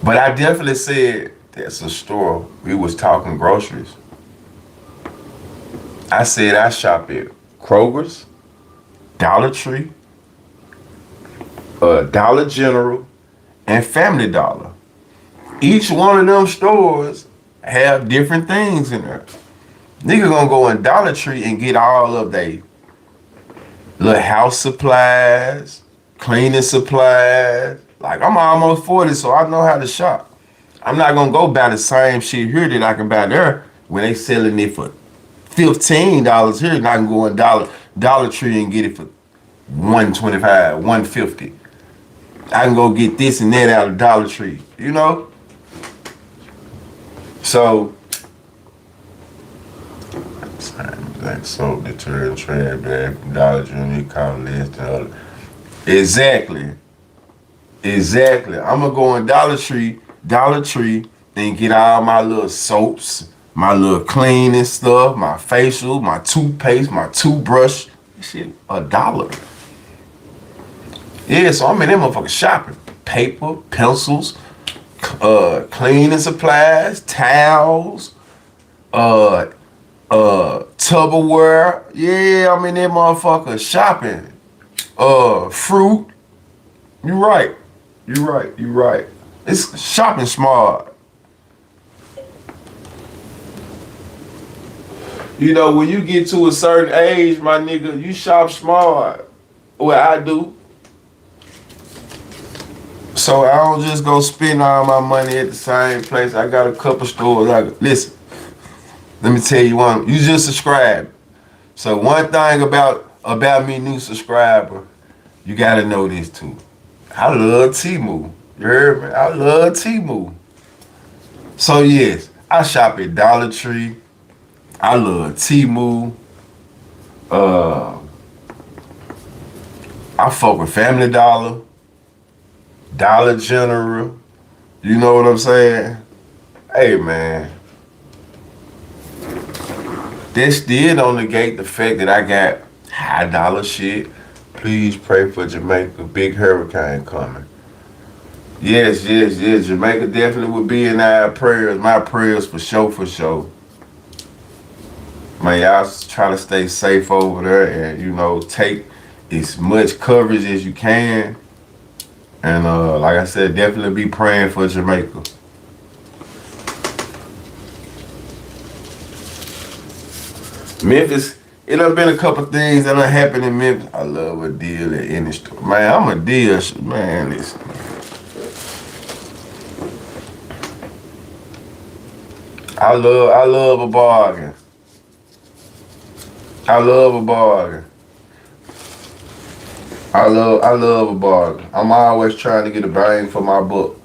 But I definitely said that's a store. We was talking groceries. I said I shop at Kroger's, Dollar Tree, Dollar General, and Family Dollar. Each one of them stores have different things in there. Nigga gonna go in Dollar Tree and get all of they little house supplies, cleaning supplies. Like, I'm almost 40, so I know how to shop. I'm not gonna go buy the same shit here that I can buy there when they selling it for $15 here, and I can go in Dollar Tree and get it for $125, $150. I can go get this and that out of Dollar Tree, you know? So, like soap, detergent, trash bag, from Dollar Tree, call less than other. Exactly. I'm gonna go in Dollar Tree, and get all my little soaps, my little cleaning stuff, my facial, my toothpaste, my toothbrush. Shit, $1. Yeah, so I'm in that motherfucker shopping. Paper, pencils, cleaning supplies, towels, Tupperware. Yeah, I'm in that motherfucker shopping. Fruit. You right. It's shopping smart. You know, when you get to a certain age, my nigga, you shop smart. Well, I do. So I don't just go spend all my money at the same place. I got a couple stores. Listen, let me tell you one. You just subscribe. So one thing about me, new subscriber, you gotta know this too. I love Temu. You heard me? I love Temu. So yes, I shop at Dollar Tree. I love Temu. I fuck with Family Dollar, Dollar General. You know what I'm saying? Hey man, that still don't negate the fact that I got high dollar shit. Please pray for Jamaica. Big hurricane coming. Yes. Jamaica definitely would be in our prayers. My prayers for sure. Man, y'all try to stay safe over there and, you know, take as much coverage as you can. And like I said, definitely be praying for Jamaica. Memphis, it done been a couple things that done happened in Memphis. I love a deal at any store. Man, I'm a deal, man, listen. I love a bargain. I love a bargain. I'm always trying to get a bang for my buck.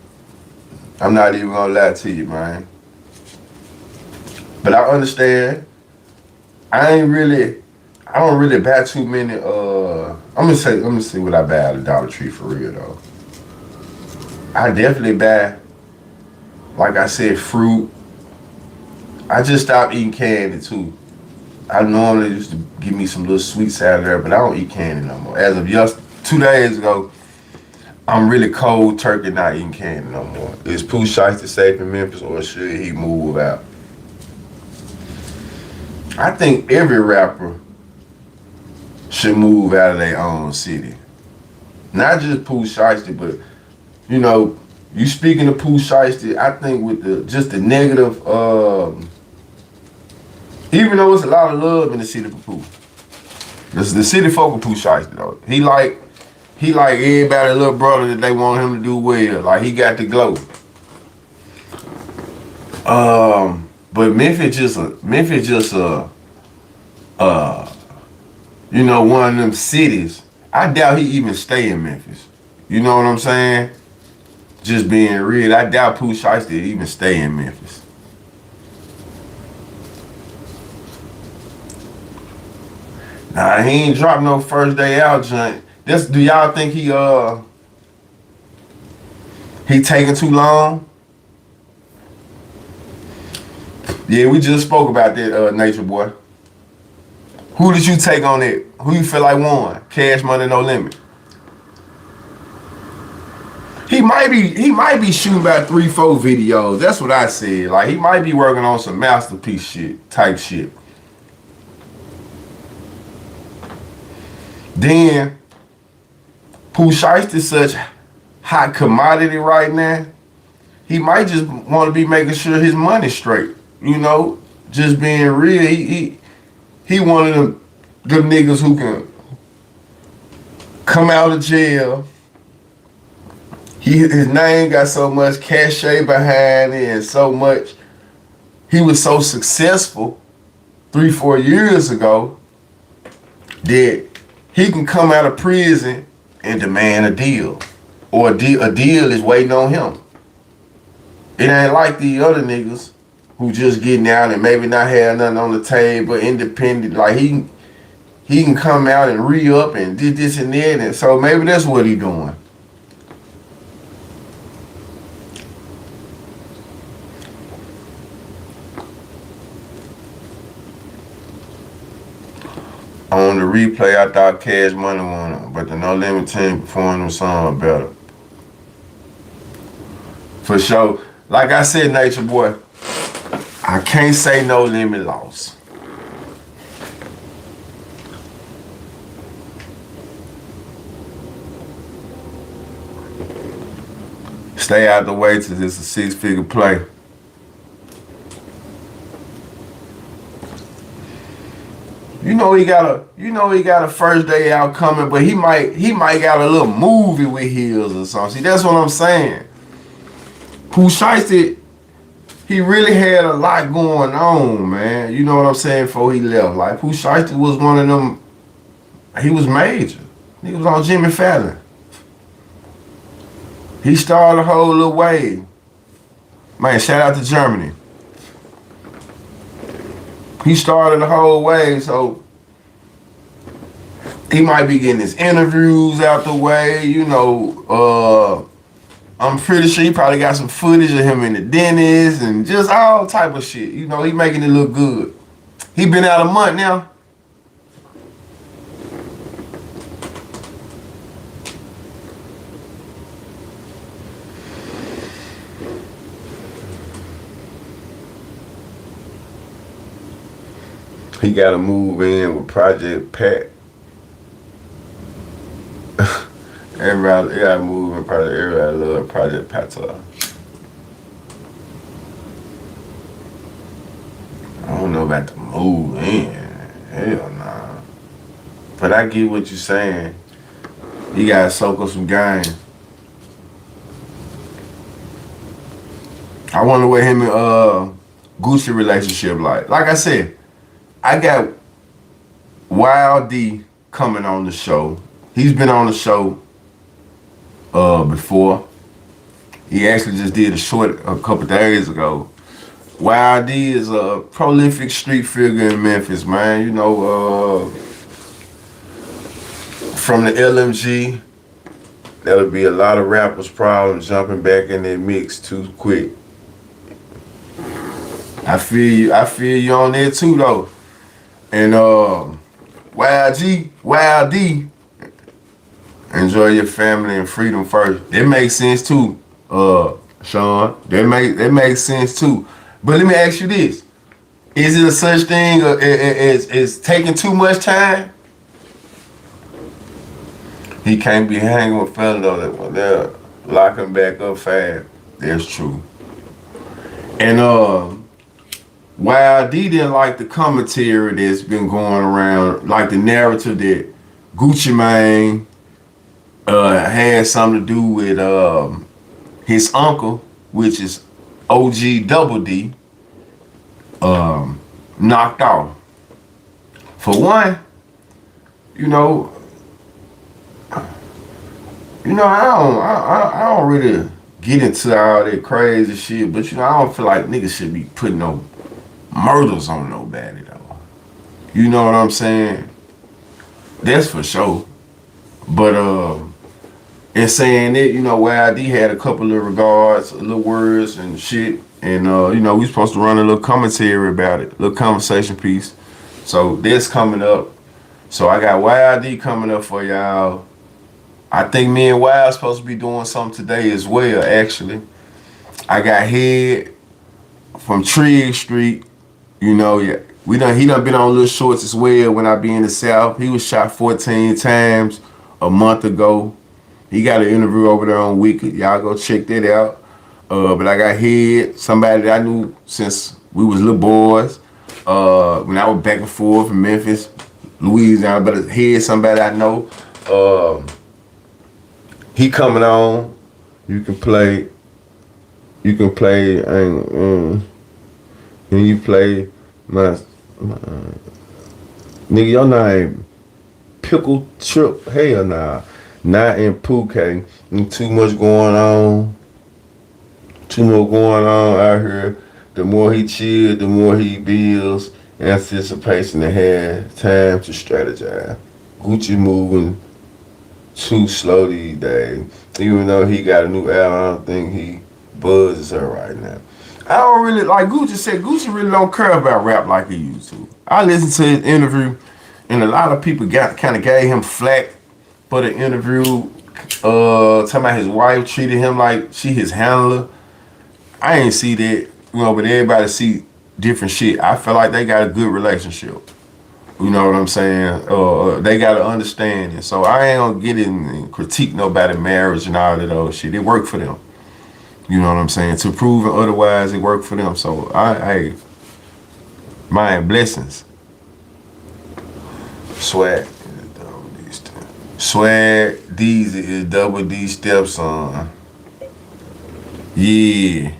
I'm not even gonna lie to you, man. But I understand. I don't really buy too many, let me see what I buy at the Dollar Tree for real though. I definitely buy, like I said, fruit. I just stopped eating candy too. I normally used to give me some little sweets out of there, but I don't eat candy no more. As of 2 days ago, I'm really cold turkey not eating candy no more. Is Pooh Shiesty safe in Memphis or should he move out? I think every rapper should move out of their own city. Not just Pooh Shiesty, but, you know, you speaking of Pooh Shiesty, I think with the negative, even though it's a lot of love in the city for Pooh. The city folk of Pooh Shiesty though. He like everybody little brother that they want him to do well. Like he got the glow. But Memphis just you know, one of them cities. I doubt he even stay in Memphis. You know what I'm saying? Just being real, I doubt Pooh Shiesty even stay in Memphis. Nah, he ain't dropped no first day out joint. Do y'all think he taking too long? Yeah, we just spoke about that, Nature Boy. Who did you take on it? Who you feel like won? Cash Money No Limit. He might be shooting about 3-4 videos. That's what I said. Like he might be working on some masterpiece shit, type shit. Then Pooh Shiesty such hot commodity right now. He might just want to be making sure his money's straight. You know, just being real. He one of them niggas who can come out of jail. His name got so much cachet behind it and so much. He was so successful 3-4 years ago that he can come out of prison and demand a deal. Or a deal is waiting on him. It ain't like the other niggas who just getting out and maybe not have nothing on the table, independent. Like he can come out and re-up and did this and that. And so maybe that's what he doing. On the replay, I thought Cash Money won it, but the No Limit team performed the song better. For sure. Like I said, Nature Boy, I can't say No Limit lost. Stay out the way till it's a 6-figure play. You know he got a first day out coming, but he might got a little movie with heels or something. See, that's what I'm saying. Pooh Shiesty, he really had a lot going on, man. You know what I'm saying, before he left. Like Pooh Shiesty was one of them, he was major. He was on Jimmy Fallon. He started a whole little wave. Man, shout out to Germany. He started the whole way, so he might be getting his interviews out the way. You know, I'm pretty sure he probably got some footage of him in the dentist and just all type of shit. You know, he making it look good. He been out a month now. He got to move in with Project Pat. Everybody got to move in Project. Everybody love Project Pat. I don't know about the move in. Hell nah. But I get what you're saying. You got to soak up some game. I wonder what him and Gucci relationship like. Like I said, I got Wild D coming on the show. He's been on the show before. He actually just did a short a couple days ago. Wild D is a prolific street figure in Memphis, man. You know, from the LMG, there'll be a lot of rappers probably jumping back in their mix too quick. I feel you on there too though. And Wild D, enjoy your family and freedom first. That makes sense too, Sean. That makes sense too. But let me ask you this: is it a such thing as taking too much time? He can't be hanging with fellas though that one there. Lock him back up fast. That's true. And while D didn't like the commentary that's been going around, like the narrative that Gucci Mane had something to do with his uncle, which is OG Double D, knocked off. For one, you know, I don't really get into all that crazy shit, but I don't feel like niggas should be putting no murders on nobody though. You know what I'm saying? That's for sure. But in saying it, YID had a couple of regards, little words and shit, and we supposed to run a little commentary about it, little conversation piece. So that's coming up. So I got YID coming up for y'all. I think me and Wild supposed to be doing something today as well, actually. I got Head from Trigg Street. He done been on little shorts as well when I be in the South. He was shot 14 times a month ago. He got an interview over there on Wicked. Y'all go check that out. But I got Head, somebody that I knew since we was little boys. When I was back and forth from Memphis, Louisiana, but Head, somebody I know. He coming on. You can play. And you play my nigga. Your name Pickle Trip. Hell nah. Not in Phuket. Too much going on. Too much going on out here. The more he chill, the more he builds anticipation to have time to strategize. Gucci moving too slow these days. Even though he got a new album, I don't think he buzzes her right now. I don't really, like Gucci said, Gucci really don't care about rap like he used to. I listened to his interview, and a lot of people kind of gave him flack for the interview, talking about his wife treated him like she his handler. I ain't see that, but everybody see different shit. I feel like they got a good relationship. You know what I'm saying? They got an understanding. So I ain't gonna get in and critique nobody's marriage and all that other shit. It worked for them. You know what I'm saying? To prove it otherwise, it worked for them. So my blessings. Swag. These is Double D stepson. Yeah.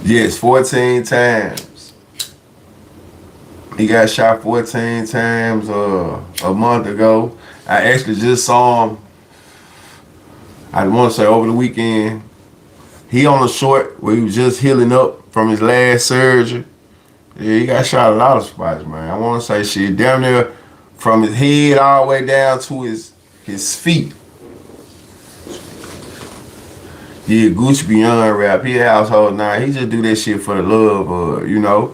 Yes, 14 times. He got shot 14 times a month ago. I actually just saw him, I want to say over the weekend. He on a short where he was just healing up from his last surgery. Yeah, he got shot a lot of spots, man. I want to say shit down there from his head all the way down to his feet. Yeah, Gucci beyond rap. He a household now. He just do that shit for the love,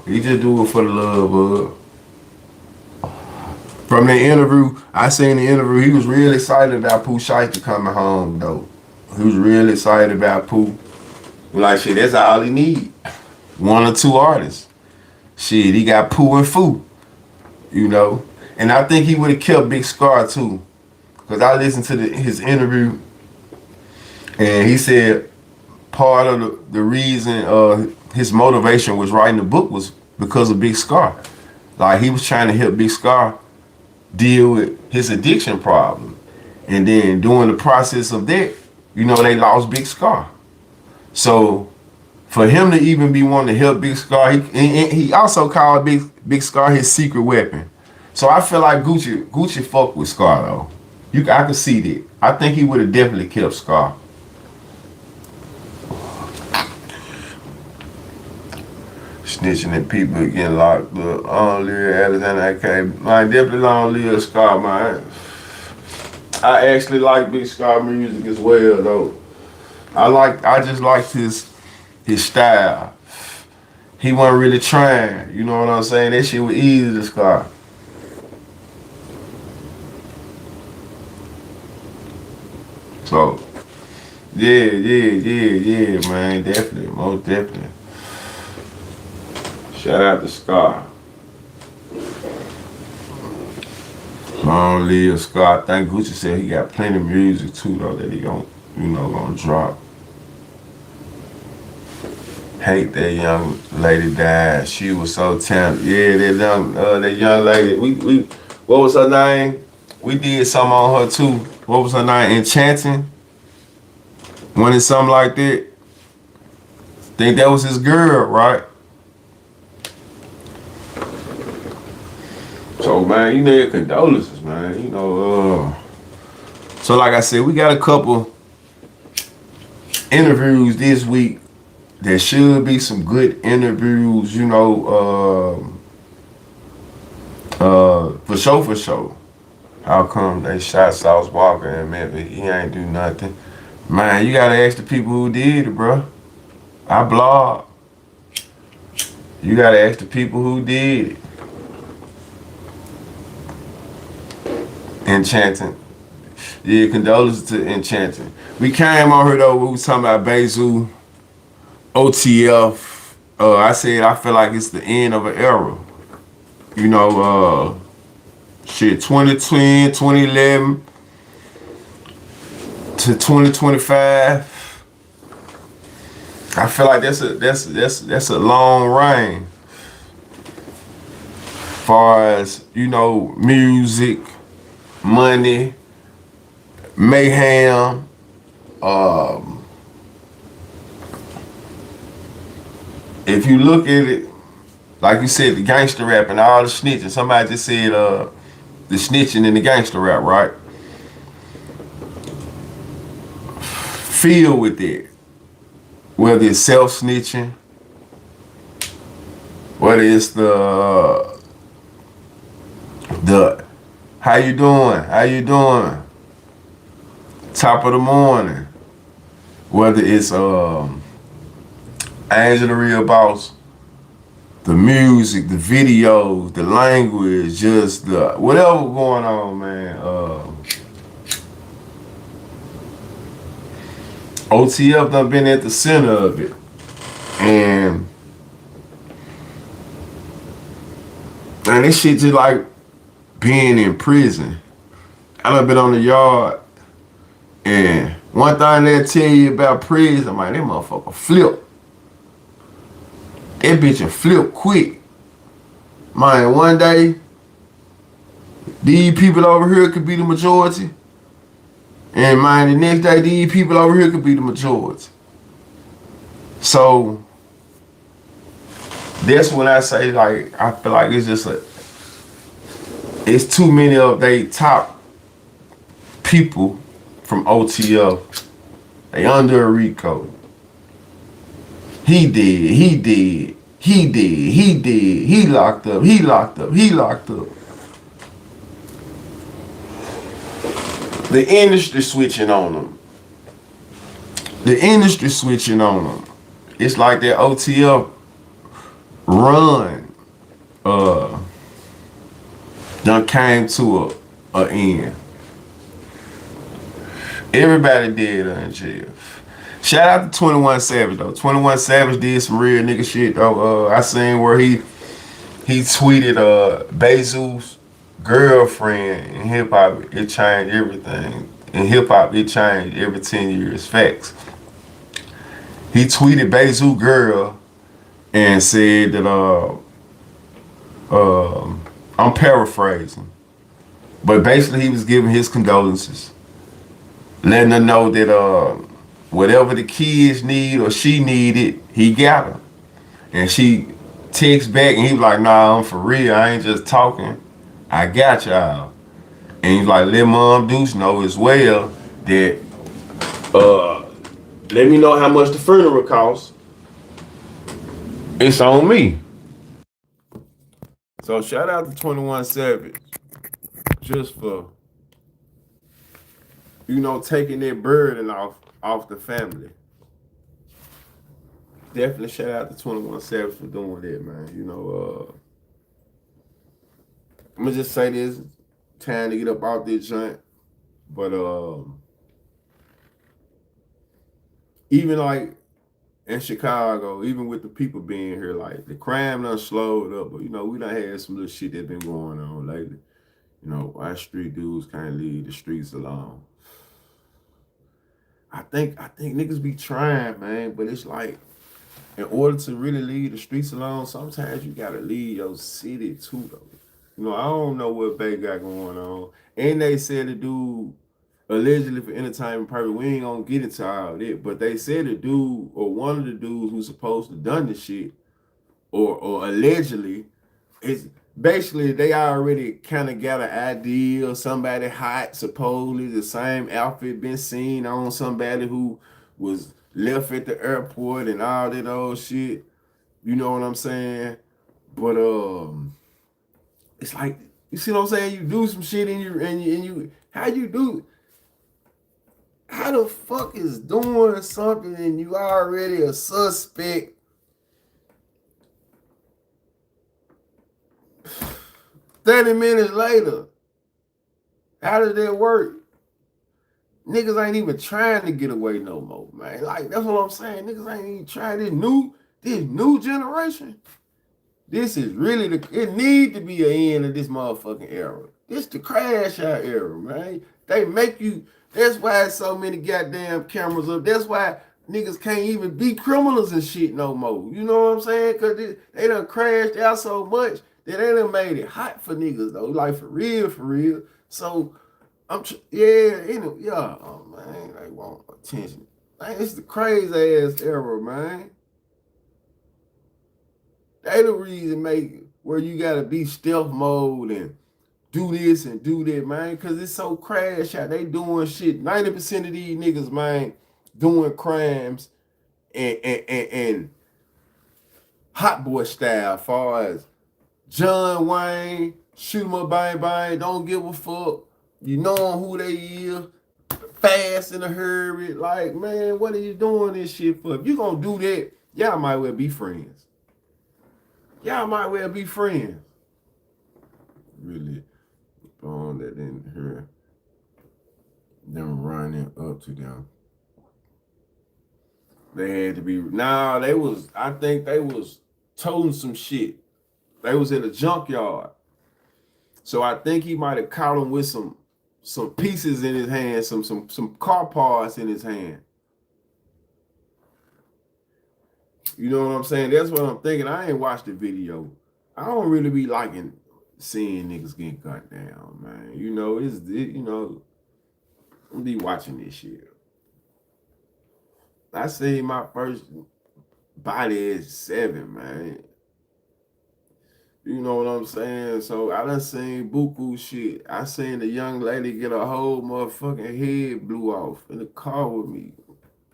He just do it for the love, From the interview, I seen the interview. He was real excited about Pooh Shiesty coming home, though. He was real excited about Pooh. Like, shit, that's all he need. One or two artists. Shit, he got Pooh and Foo, And I think he would have kept Big Scar, too. Because I listened to his interview, and he said part of the reason his motivation was writing the book was because of Big Scar. Like, he was trying to help Big Scar deal with his addiction problem. And then during the process of that, they lost Big Scar. So for him to even be wanting to help Big Scar, he also called Big Scar his secret weapon. So I feel like Gucci fucked with Scar though. I could see that. I think he would have definitely kept Scar. Snitching at people getting locked up. Long live Alexander AK. Man, definitely long live Scar, man. I actually like Big Scar music as well, though. I just liked his style. He wasn't really trying. You know what I'm saying? That shit was easy to Scar. So, yeah, man. Definitely, most definitely. Shout out to Scar. Long live Scott. I think Gucci said he got plenty of music too though that he gonna drop. Hate that young lady died. She was so talented. Yeah, that young lady. We what was her name? We did something on her too. What was her name? Enchanting. Wanted something like that. Think that was his girl, right? So man, condolences, man. So like I said, we got a couple interviews this week. There should be some good interviews, for sure. How come they shot Sauce Walker and Memphis? He ain't do nothing. Man, you gotta ask the people who did it, bro. I blog. You gotta ask the people who did it. Enchanting. Yeah, condolences to Enchanting. We came on here though, we was talking about Bayzoo, OTF. I said I feel like it's the end of an era. 2010, 2011 to 2025. I feel like that's a long reign. Far as, music, money, mayhem, if you look at it, like you said, the gangster rap and all the snitching. Somebody just said the snitching and the gangster rap, right? Feel with it. Whether it's self-snitching, whether it's the how you doing? Top of the morning. Whether it's Angela Real Boss, the music, the videos, the language, just the whatever going on, man. OTF done been at the center of it. And this shit just like being in prison. I done been on the yard, and one thing they'll tell you about prison, man, that motherfucker flip. That bitch will flip quick. Man, one day, these people over here could be the majority. And man, the next day, these people over here could be the majority. So, that's when I say, like, I feel like it's just it's too many of they top people from OTF. They under a RICO. He did. He locked up. The industry switching on them. It's like that OTF run done came to a end. Everybody dead in jail. Shout out to 21 Savage though. 21 Savage did some real nigga shit though. I seen where he tweeted Bayzoo's girlfriend in hip hop. It changed everything. In hip hop, it changed every 10 years. Facts. He tweeted Bayzoo girl and said that I'm paraphrasing, but basically he was giving his condolences, letting her know that whatever the kids need or she needed, he got her. And she texts back and he was like, nah, I'm for real. I ain't just talking. I got y'all. And he's like, let Mom Deuce know as well that let me know how much the funeral costs. It's on me. So shout out to 21 Savage just for, taking that burden off the family. Definitely shout out to 21 Savage for doing that, man. I'm gonna just say this, time to get up out this joint. But even like in Chicago, even with the people being here, like the crime done slowed up, but we done had some little shit that been going on lately. You know, why street dudes can't leave the streets alone. I think niggas be trying, man, but it's like in order to really leave the streets alone, sometimes you gotta leave your city too, though. You know, I don't know what Bay got going on. And they said the dude allegedly for entertainment purpose, we ain't gonna get into all that, but they said the dude or one of the dudes who's supposed to done the shit, or allegedly, it's basically they already kind of got an idea of somebody hot, supposedly the same outfit been seen on somebody who was left at the airport and all that old shit. You know what I'm saying? But it's like, you see what I'm saying? You do some shit and you how you do, how the fuck is doing something and you already a suspect? 30 minutes later, how does that work? Niggas ain't even trying to get away no more, man. Like, that's what I'm saying. Niggas ain't even trying. This new generation. This is really it need to be an end of this motherfucking era. This the crash out era, man. They make you, that's why so many goddamn cameras up. That's why niggas can't even be criminals and shit no more. You know what I'm saying? Cause they done crashed out so much that they done made it hot for niggas though. Like for real, for real. So oh man, they want attention. Man, it's the crazy ass era, man. They the reason make it where you gotta be stealth mode and do this and do that, man, cause it's so crash out. They doing shit. 90% of these niggas, man, doing crimes and hot boy style, far as John Wayne, shoot 'em up, bang bang, don't give a fuck. You know who they is, fast in a hurry. Like, man, what are you doing this shit for? If you gonna do that, y'all might well be friends. Y'all might well be friends. Really, on that didn't hear them running up to them. They had to be, I think they was toting some shit. They was in a junkyard. So I think he might have caught him with some pieces in his hand, some car parts in his hand. You know what I'm saying? That's what I'm thinking. I ain't watched the video. I don't really be liking seeing niggas get cut down, man. You know, I'm be watching this shit. I seen my first body at 7, man. You know what I'm saying? So I done seen buku shit. I seen the young lady get a whole motherfucking head blew off in the car with me.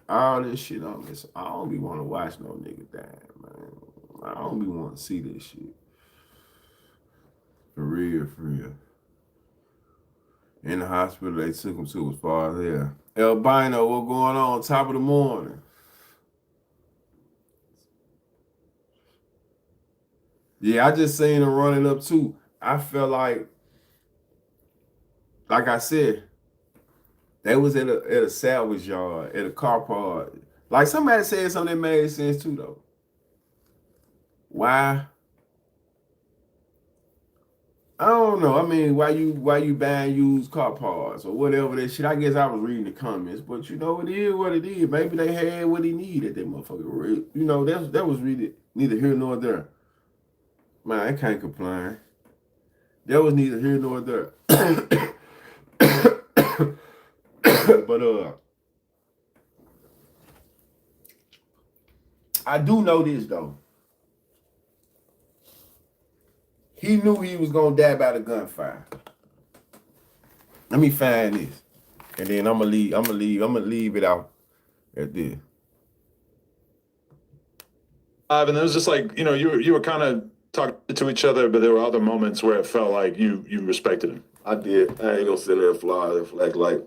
All this shit on this. I don't be want to watch no nigga die, man. I don't be want to see this shit. For real, for real. In the hospital, they took him to as far as there. Albino, what going on? Top of the morning. Yeah, I just seen him running up too. I felt like I said, they was at a salvage yard, at a car park. Like somebody said something that made sense too, though. Why? I don't know. I mean, why you buying used car parts or whatever that shit? I guess I was reading the comments, but you know, it is what it is. Maybe they had what he needed. That motherfucker. You know, that was really neither here nor there. Man, I can't complain. That was neither here nor there. But I do know this though. He knew he was gonna die by the gunfire. Let me find this, and then I'm gonna leave it out at this. And it was just like, you know, you were kind of talking to each other, but there were other moments where it felt like you respected him. I did. I ain't gonna sit there and flag like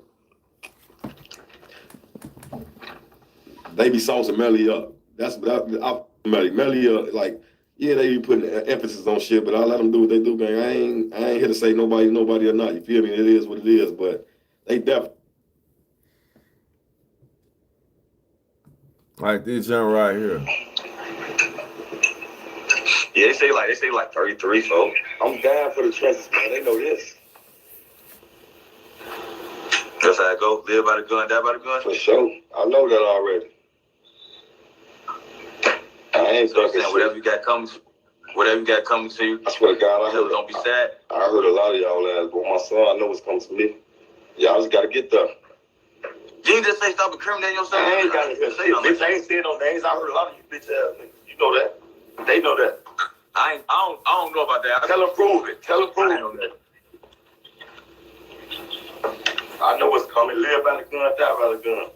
they be saucing Melly up. That's Melly up. Like, yeah, they be putting emphasis on shit, but I let them do what they do, gang. I ain't here to say nobody or not. You feel me? It is what it is, but they definitely. Like this jump right here. Yeah, they say like 33, so I'm down for the trenches, man. They know this. That's how I go. Live by the gun, die by the gun. For sure. I know that already. I ain't talking shit. Whatever you got coming to you. I swear to God, I heard. Don't be sad. I heard a lot of y'all ass, but my son, I know what's coming to me. Y'all just gotta get there. You ain't just say stop incriminating yourself. I ain't gotta say no bitch. I ain't saying no names. I heard a lot of you bitch ass niggas. You know that. They know that. I don't know about that. Tell them prove it. Tell them prove it. I know what's coming. Live by the gun, die by the gun.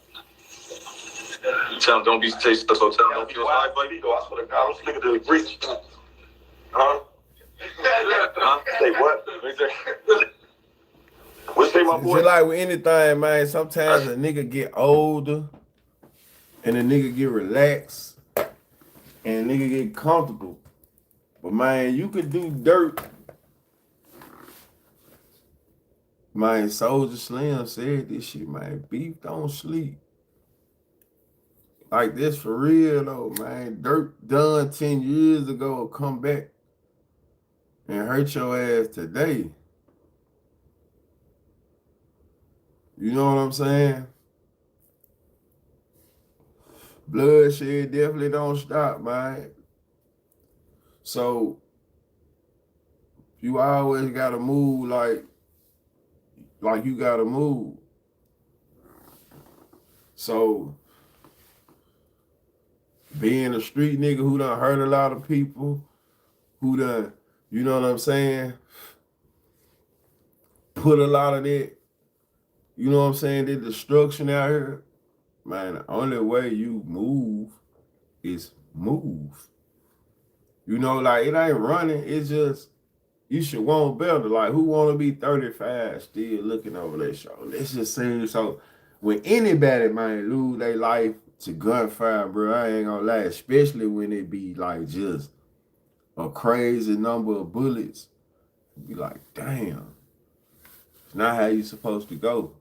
You tell them don't be chased, so tell them don't be wild, baby. I swear to God, I'm sick of the grease. Huh? Say what? What say, my boy? Just like with anything, man, sometimes a nigga get older and a nigga get relaxed and a nigga get comfortable. But man, you could do dirt. Man, Soldier Slim said this shit, man. Beef don't sleep. Like this for real though, man. Dirt done 10 years ago will come back and hurt your ass today. You know what I'm saying? Bloodshed definitely don't stop, man. So you always gotta move like you gotta move. So being a street nigga who done hurt a lot of people, who done, you know what I'm saying, put a lot of that, you know what I'm saying, the destruction out here, man, the only way you move is move. You know, like it ain't running, it's just, you should want better. Like who wanna be 35 still looking over their shoulder? It's just seems so, when anybody, man, lose their life to gunfire, bro, I ain't gonna lie, especially when it be like just a crazy number of bullets, be like, damn, it's not how you supposed to go.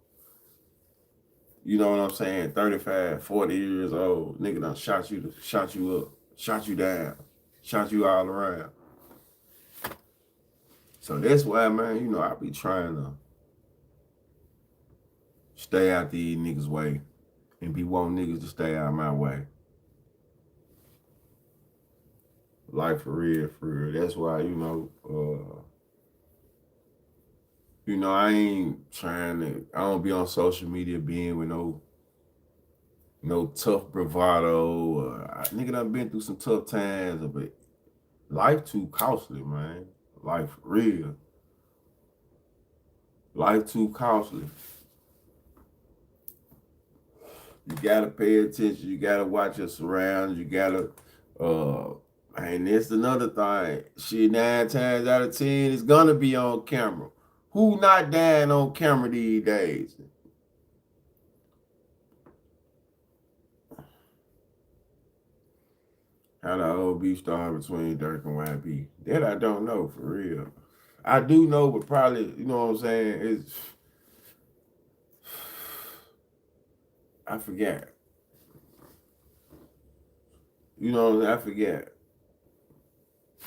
You know what I'm saying? 35, 40 years old, nigga done shot you up, shot you down, shot you all around. So that's why, man, you know, I be trying to stay out these niggas' way and be wanting niggas to stay out of my way. Like for real, for real. That's why, I ain't trying to, I don't be on social media being with no tough bravado. Nigga done been through some tough times, but life too costly, man. Life for real. Life too costly. You gotta pay attention. You gotta watch your surroundings. You gotta, and that's another thing. Shit, 9 times out of 10, it's gonna be on camera. Who not dying on camera these days? How the old beef started between Durk and YB. That I don't know, for real. I do know, but probably, you know what I'm saying, I forget. You know what I'm saying? I forget.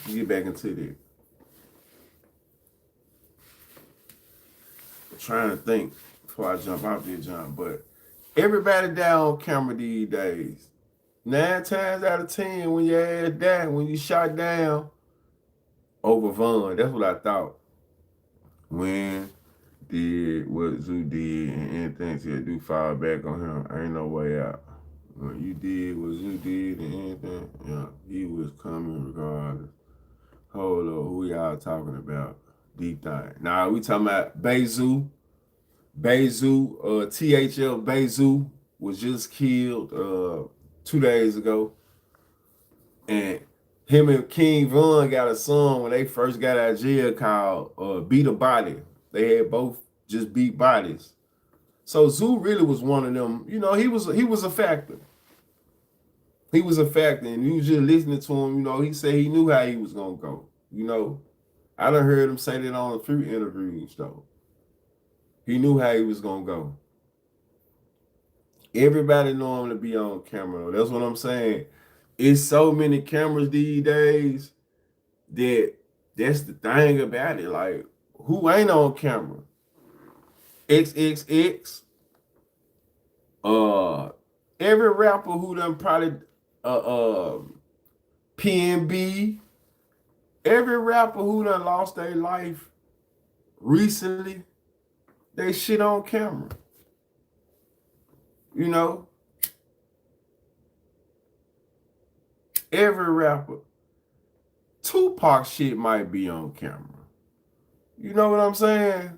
Get back into that. I'm trying to think before I jump out there, John. But everybody down on camera these days. 9 times out of 10, when your ass died, when you shot down, over Vaughn. That's what I thought. When did what Zoo did and anything to do fall back on him, ain't no way out. When you did what Zoo did and anything, yeah, he was coming regardless. Hold on, who y'all talking about? Deep thing. Nah, we talking about Bayzoo. THL Bayzoo was just killed 2 days ago. And him and King Von got a song when they first got out of jail called Beat a Body. They had both just beat bodies. So Zoo really was one of them. You know, he was a factor. He was a factor, and you was just listening to him. You know, he said he knew how he was gonna go. You know, I done heard him say that on a few interviews though. He knew how he was gonna go. Everybody know him to be on camera though. That's what I'm saying. It's so many cameras these days that's the thing about it. Like, who ain't on camera? XXX, Every rapper who done probably PNB, every rapper who done lost their life recently, they shit on camera. You know, every rapper. Tupac shit might be on camera. You know what I'm saying?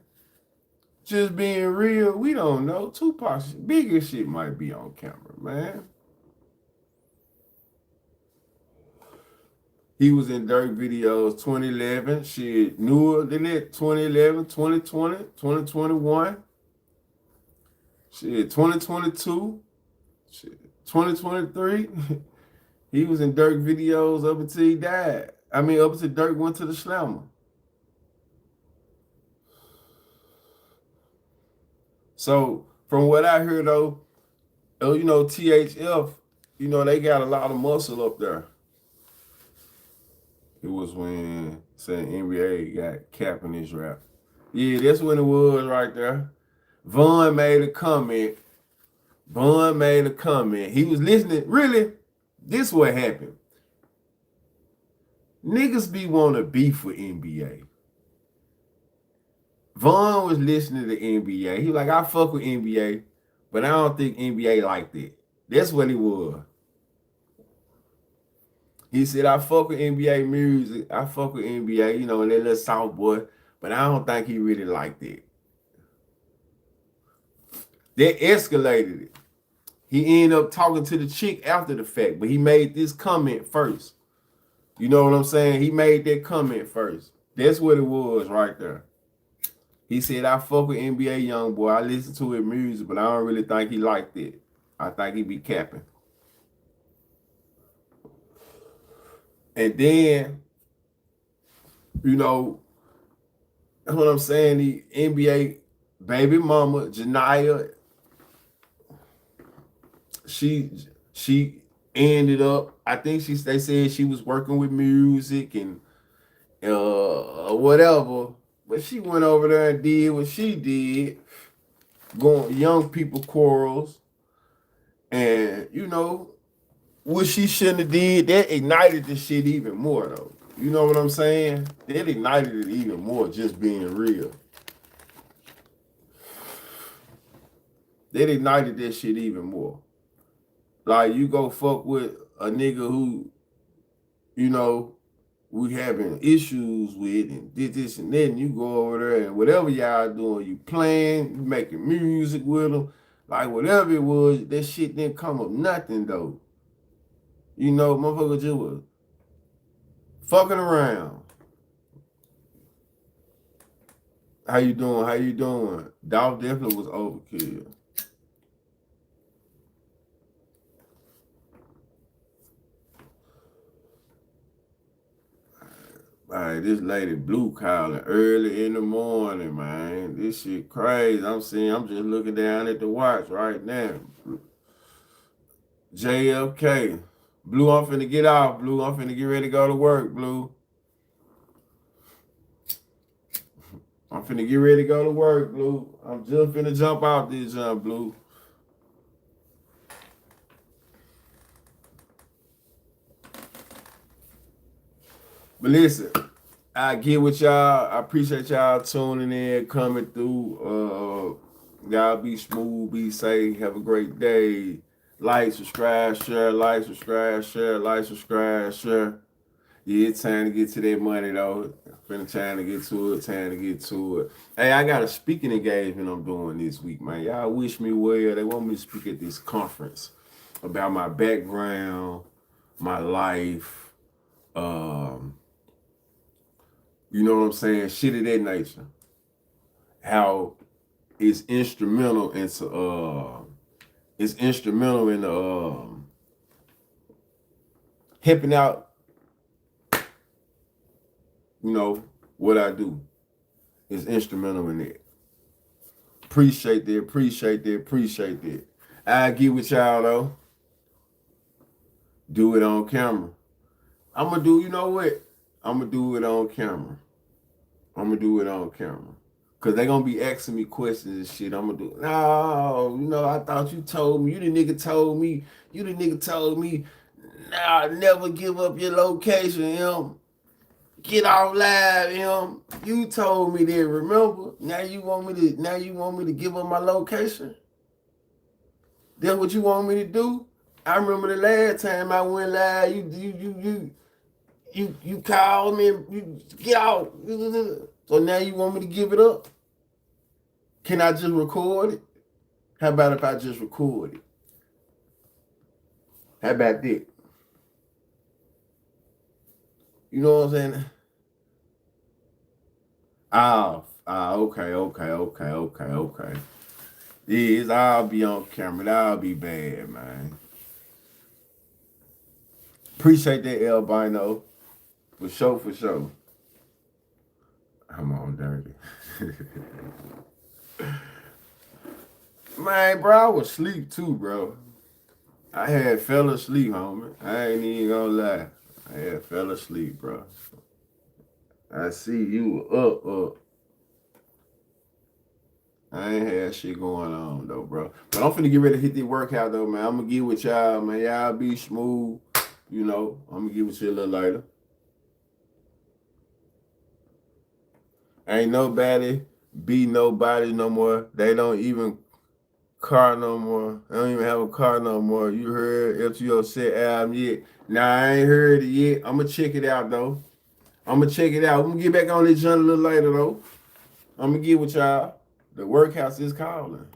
Just being real, we don't know. Tupac's biggest shit might be on camera, man. He was in Durk videos 2011, shit, newer than it, 2011, 2020, 2021, shit, 2022, shit, 2023. He was in Durk videos up until he died. I mean, up until Durk went to the slammer. So, from what I heard, though, you know, THF, you know, they got a lot of muscle up there. It was when saying NBA got Cap in his rap. Yeah, that's when it was right there. Vaughn made a comment. He was listening. Really, this what happened. Niggas be want to beef with NBA. Vaughn was listening to NBA. He was like, I fuck with NBA, but I don't think NBA liked it. That's what he was. He said, I fuck with NBA music. I fuck with NBA, you know, and that little South boy, but I don't think he really liked it. They escalated it. He ended up talking to the chick after the fact, but he made this comment first. You know what I'm saying? He made that comment first. That's what it was right there. He said, I fuck with NBA young boy. I listen to his music, but I don't really think he liked it. I think he be capping. And then, you know, that's what I'm saying. The NBA baby mama, Janiyah, she ended up, I think they said she was working with music and whatever. But she went over there and did what she did, going young people quarrels. And, you know, what she shouldn't have did, that ignited the shit even more, though. You know what I'm saying? That ignited it even more, just being real. That ignited that shit even more. Like, you go fuck with a nigga who, you know, we having issues with and did this and that, and you go over there and whatever y'all doing, you playing, you making music with them, like whatever it was, that shit didn't come up nothing, though. You know, motherfucker just was fucking around. How you doing? How you doing? Dolph definitely was overkill. All right, this lady blue calling early in the morning, man. This shit crazy. I'm just looking down at the watch right now. JFK. Blue, I'm finna get off, Blue. I'm finna get ready to go to work, Blue. I'm finna get ready to go to work, Blue. I'm just finna jump out this Blue. But listen, I get with y'all. I appreciate y'all tuning in, coming through. Y'all be smooth, be safe, have a great day. Like, subscribe, share, like, subscribe, share, like, subscribe, share. Yeah, it's time to get to that money, though. Finna time to get to it. Hey, I got a speaking engagement I'm doing this week, man. Y'all wish me well. They want me to speak at this conference about my background, my life, you know what I'm saying? Shit of that nature. How it's instrumental in helping out, you know, what I do. It's instrumental in it. Appreciate that. I get with y'all though. Do it on camera. You know what? I'm gonna do it on camera. Cause they gonna be asking me questions and shit. I'm gonna do no, I thought you told me. You the nigga told me. Nah, never give up your location, Get off live, You told me that, remember? Now you want me to give up my location? That's what you want me to do? I remember the last time I went live, you called me and you get off. So now you want me to give it up? Can I just record it? How about if I just record it? How about that? You know what I'm saying? Okay. Yes, I'll be on camera. That'll be bad, man. Appreciate that, albino. For sure. I'm on dirty. Man, bro, I was asleep too, bro. I had fell asleep, homie. I ain't even gonna lie. I had fell asleep, bro. I see you up. I ain't had shit going on though, bro. But I'm finna get ready to hit the workout though, man. I'm gonna get with y'all, man. Y'all be smooth. I'm gonna get with you a little later. Ain't nobody be nobody no more. They don't even car no more. They don't even have a car no more. You heard FTO set album yet? Nah, I ain't heard it yet. I'm gonna check it out though. I'm gonna get back on this joint a little later though. I'm gonna get with y'all. The workhouse is calling.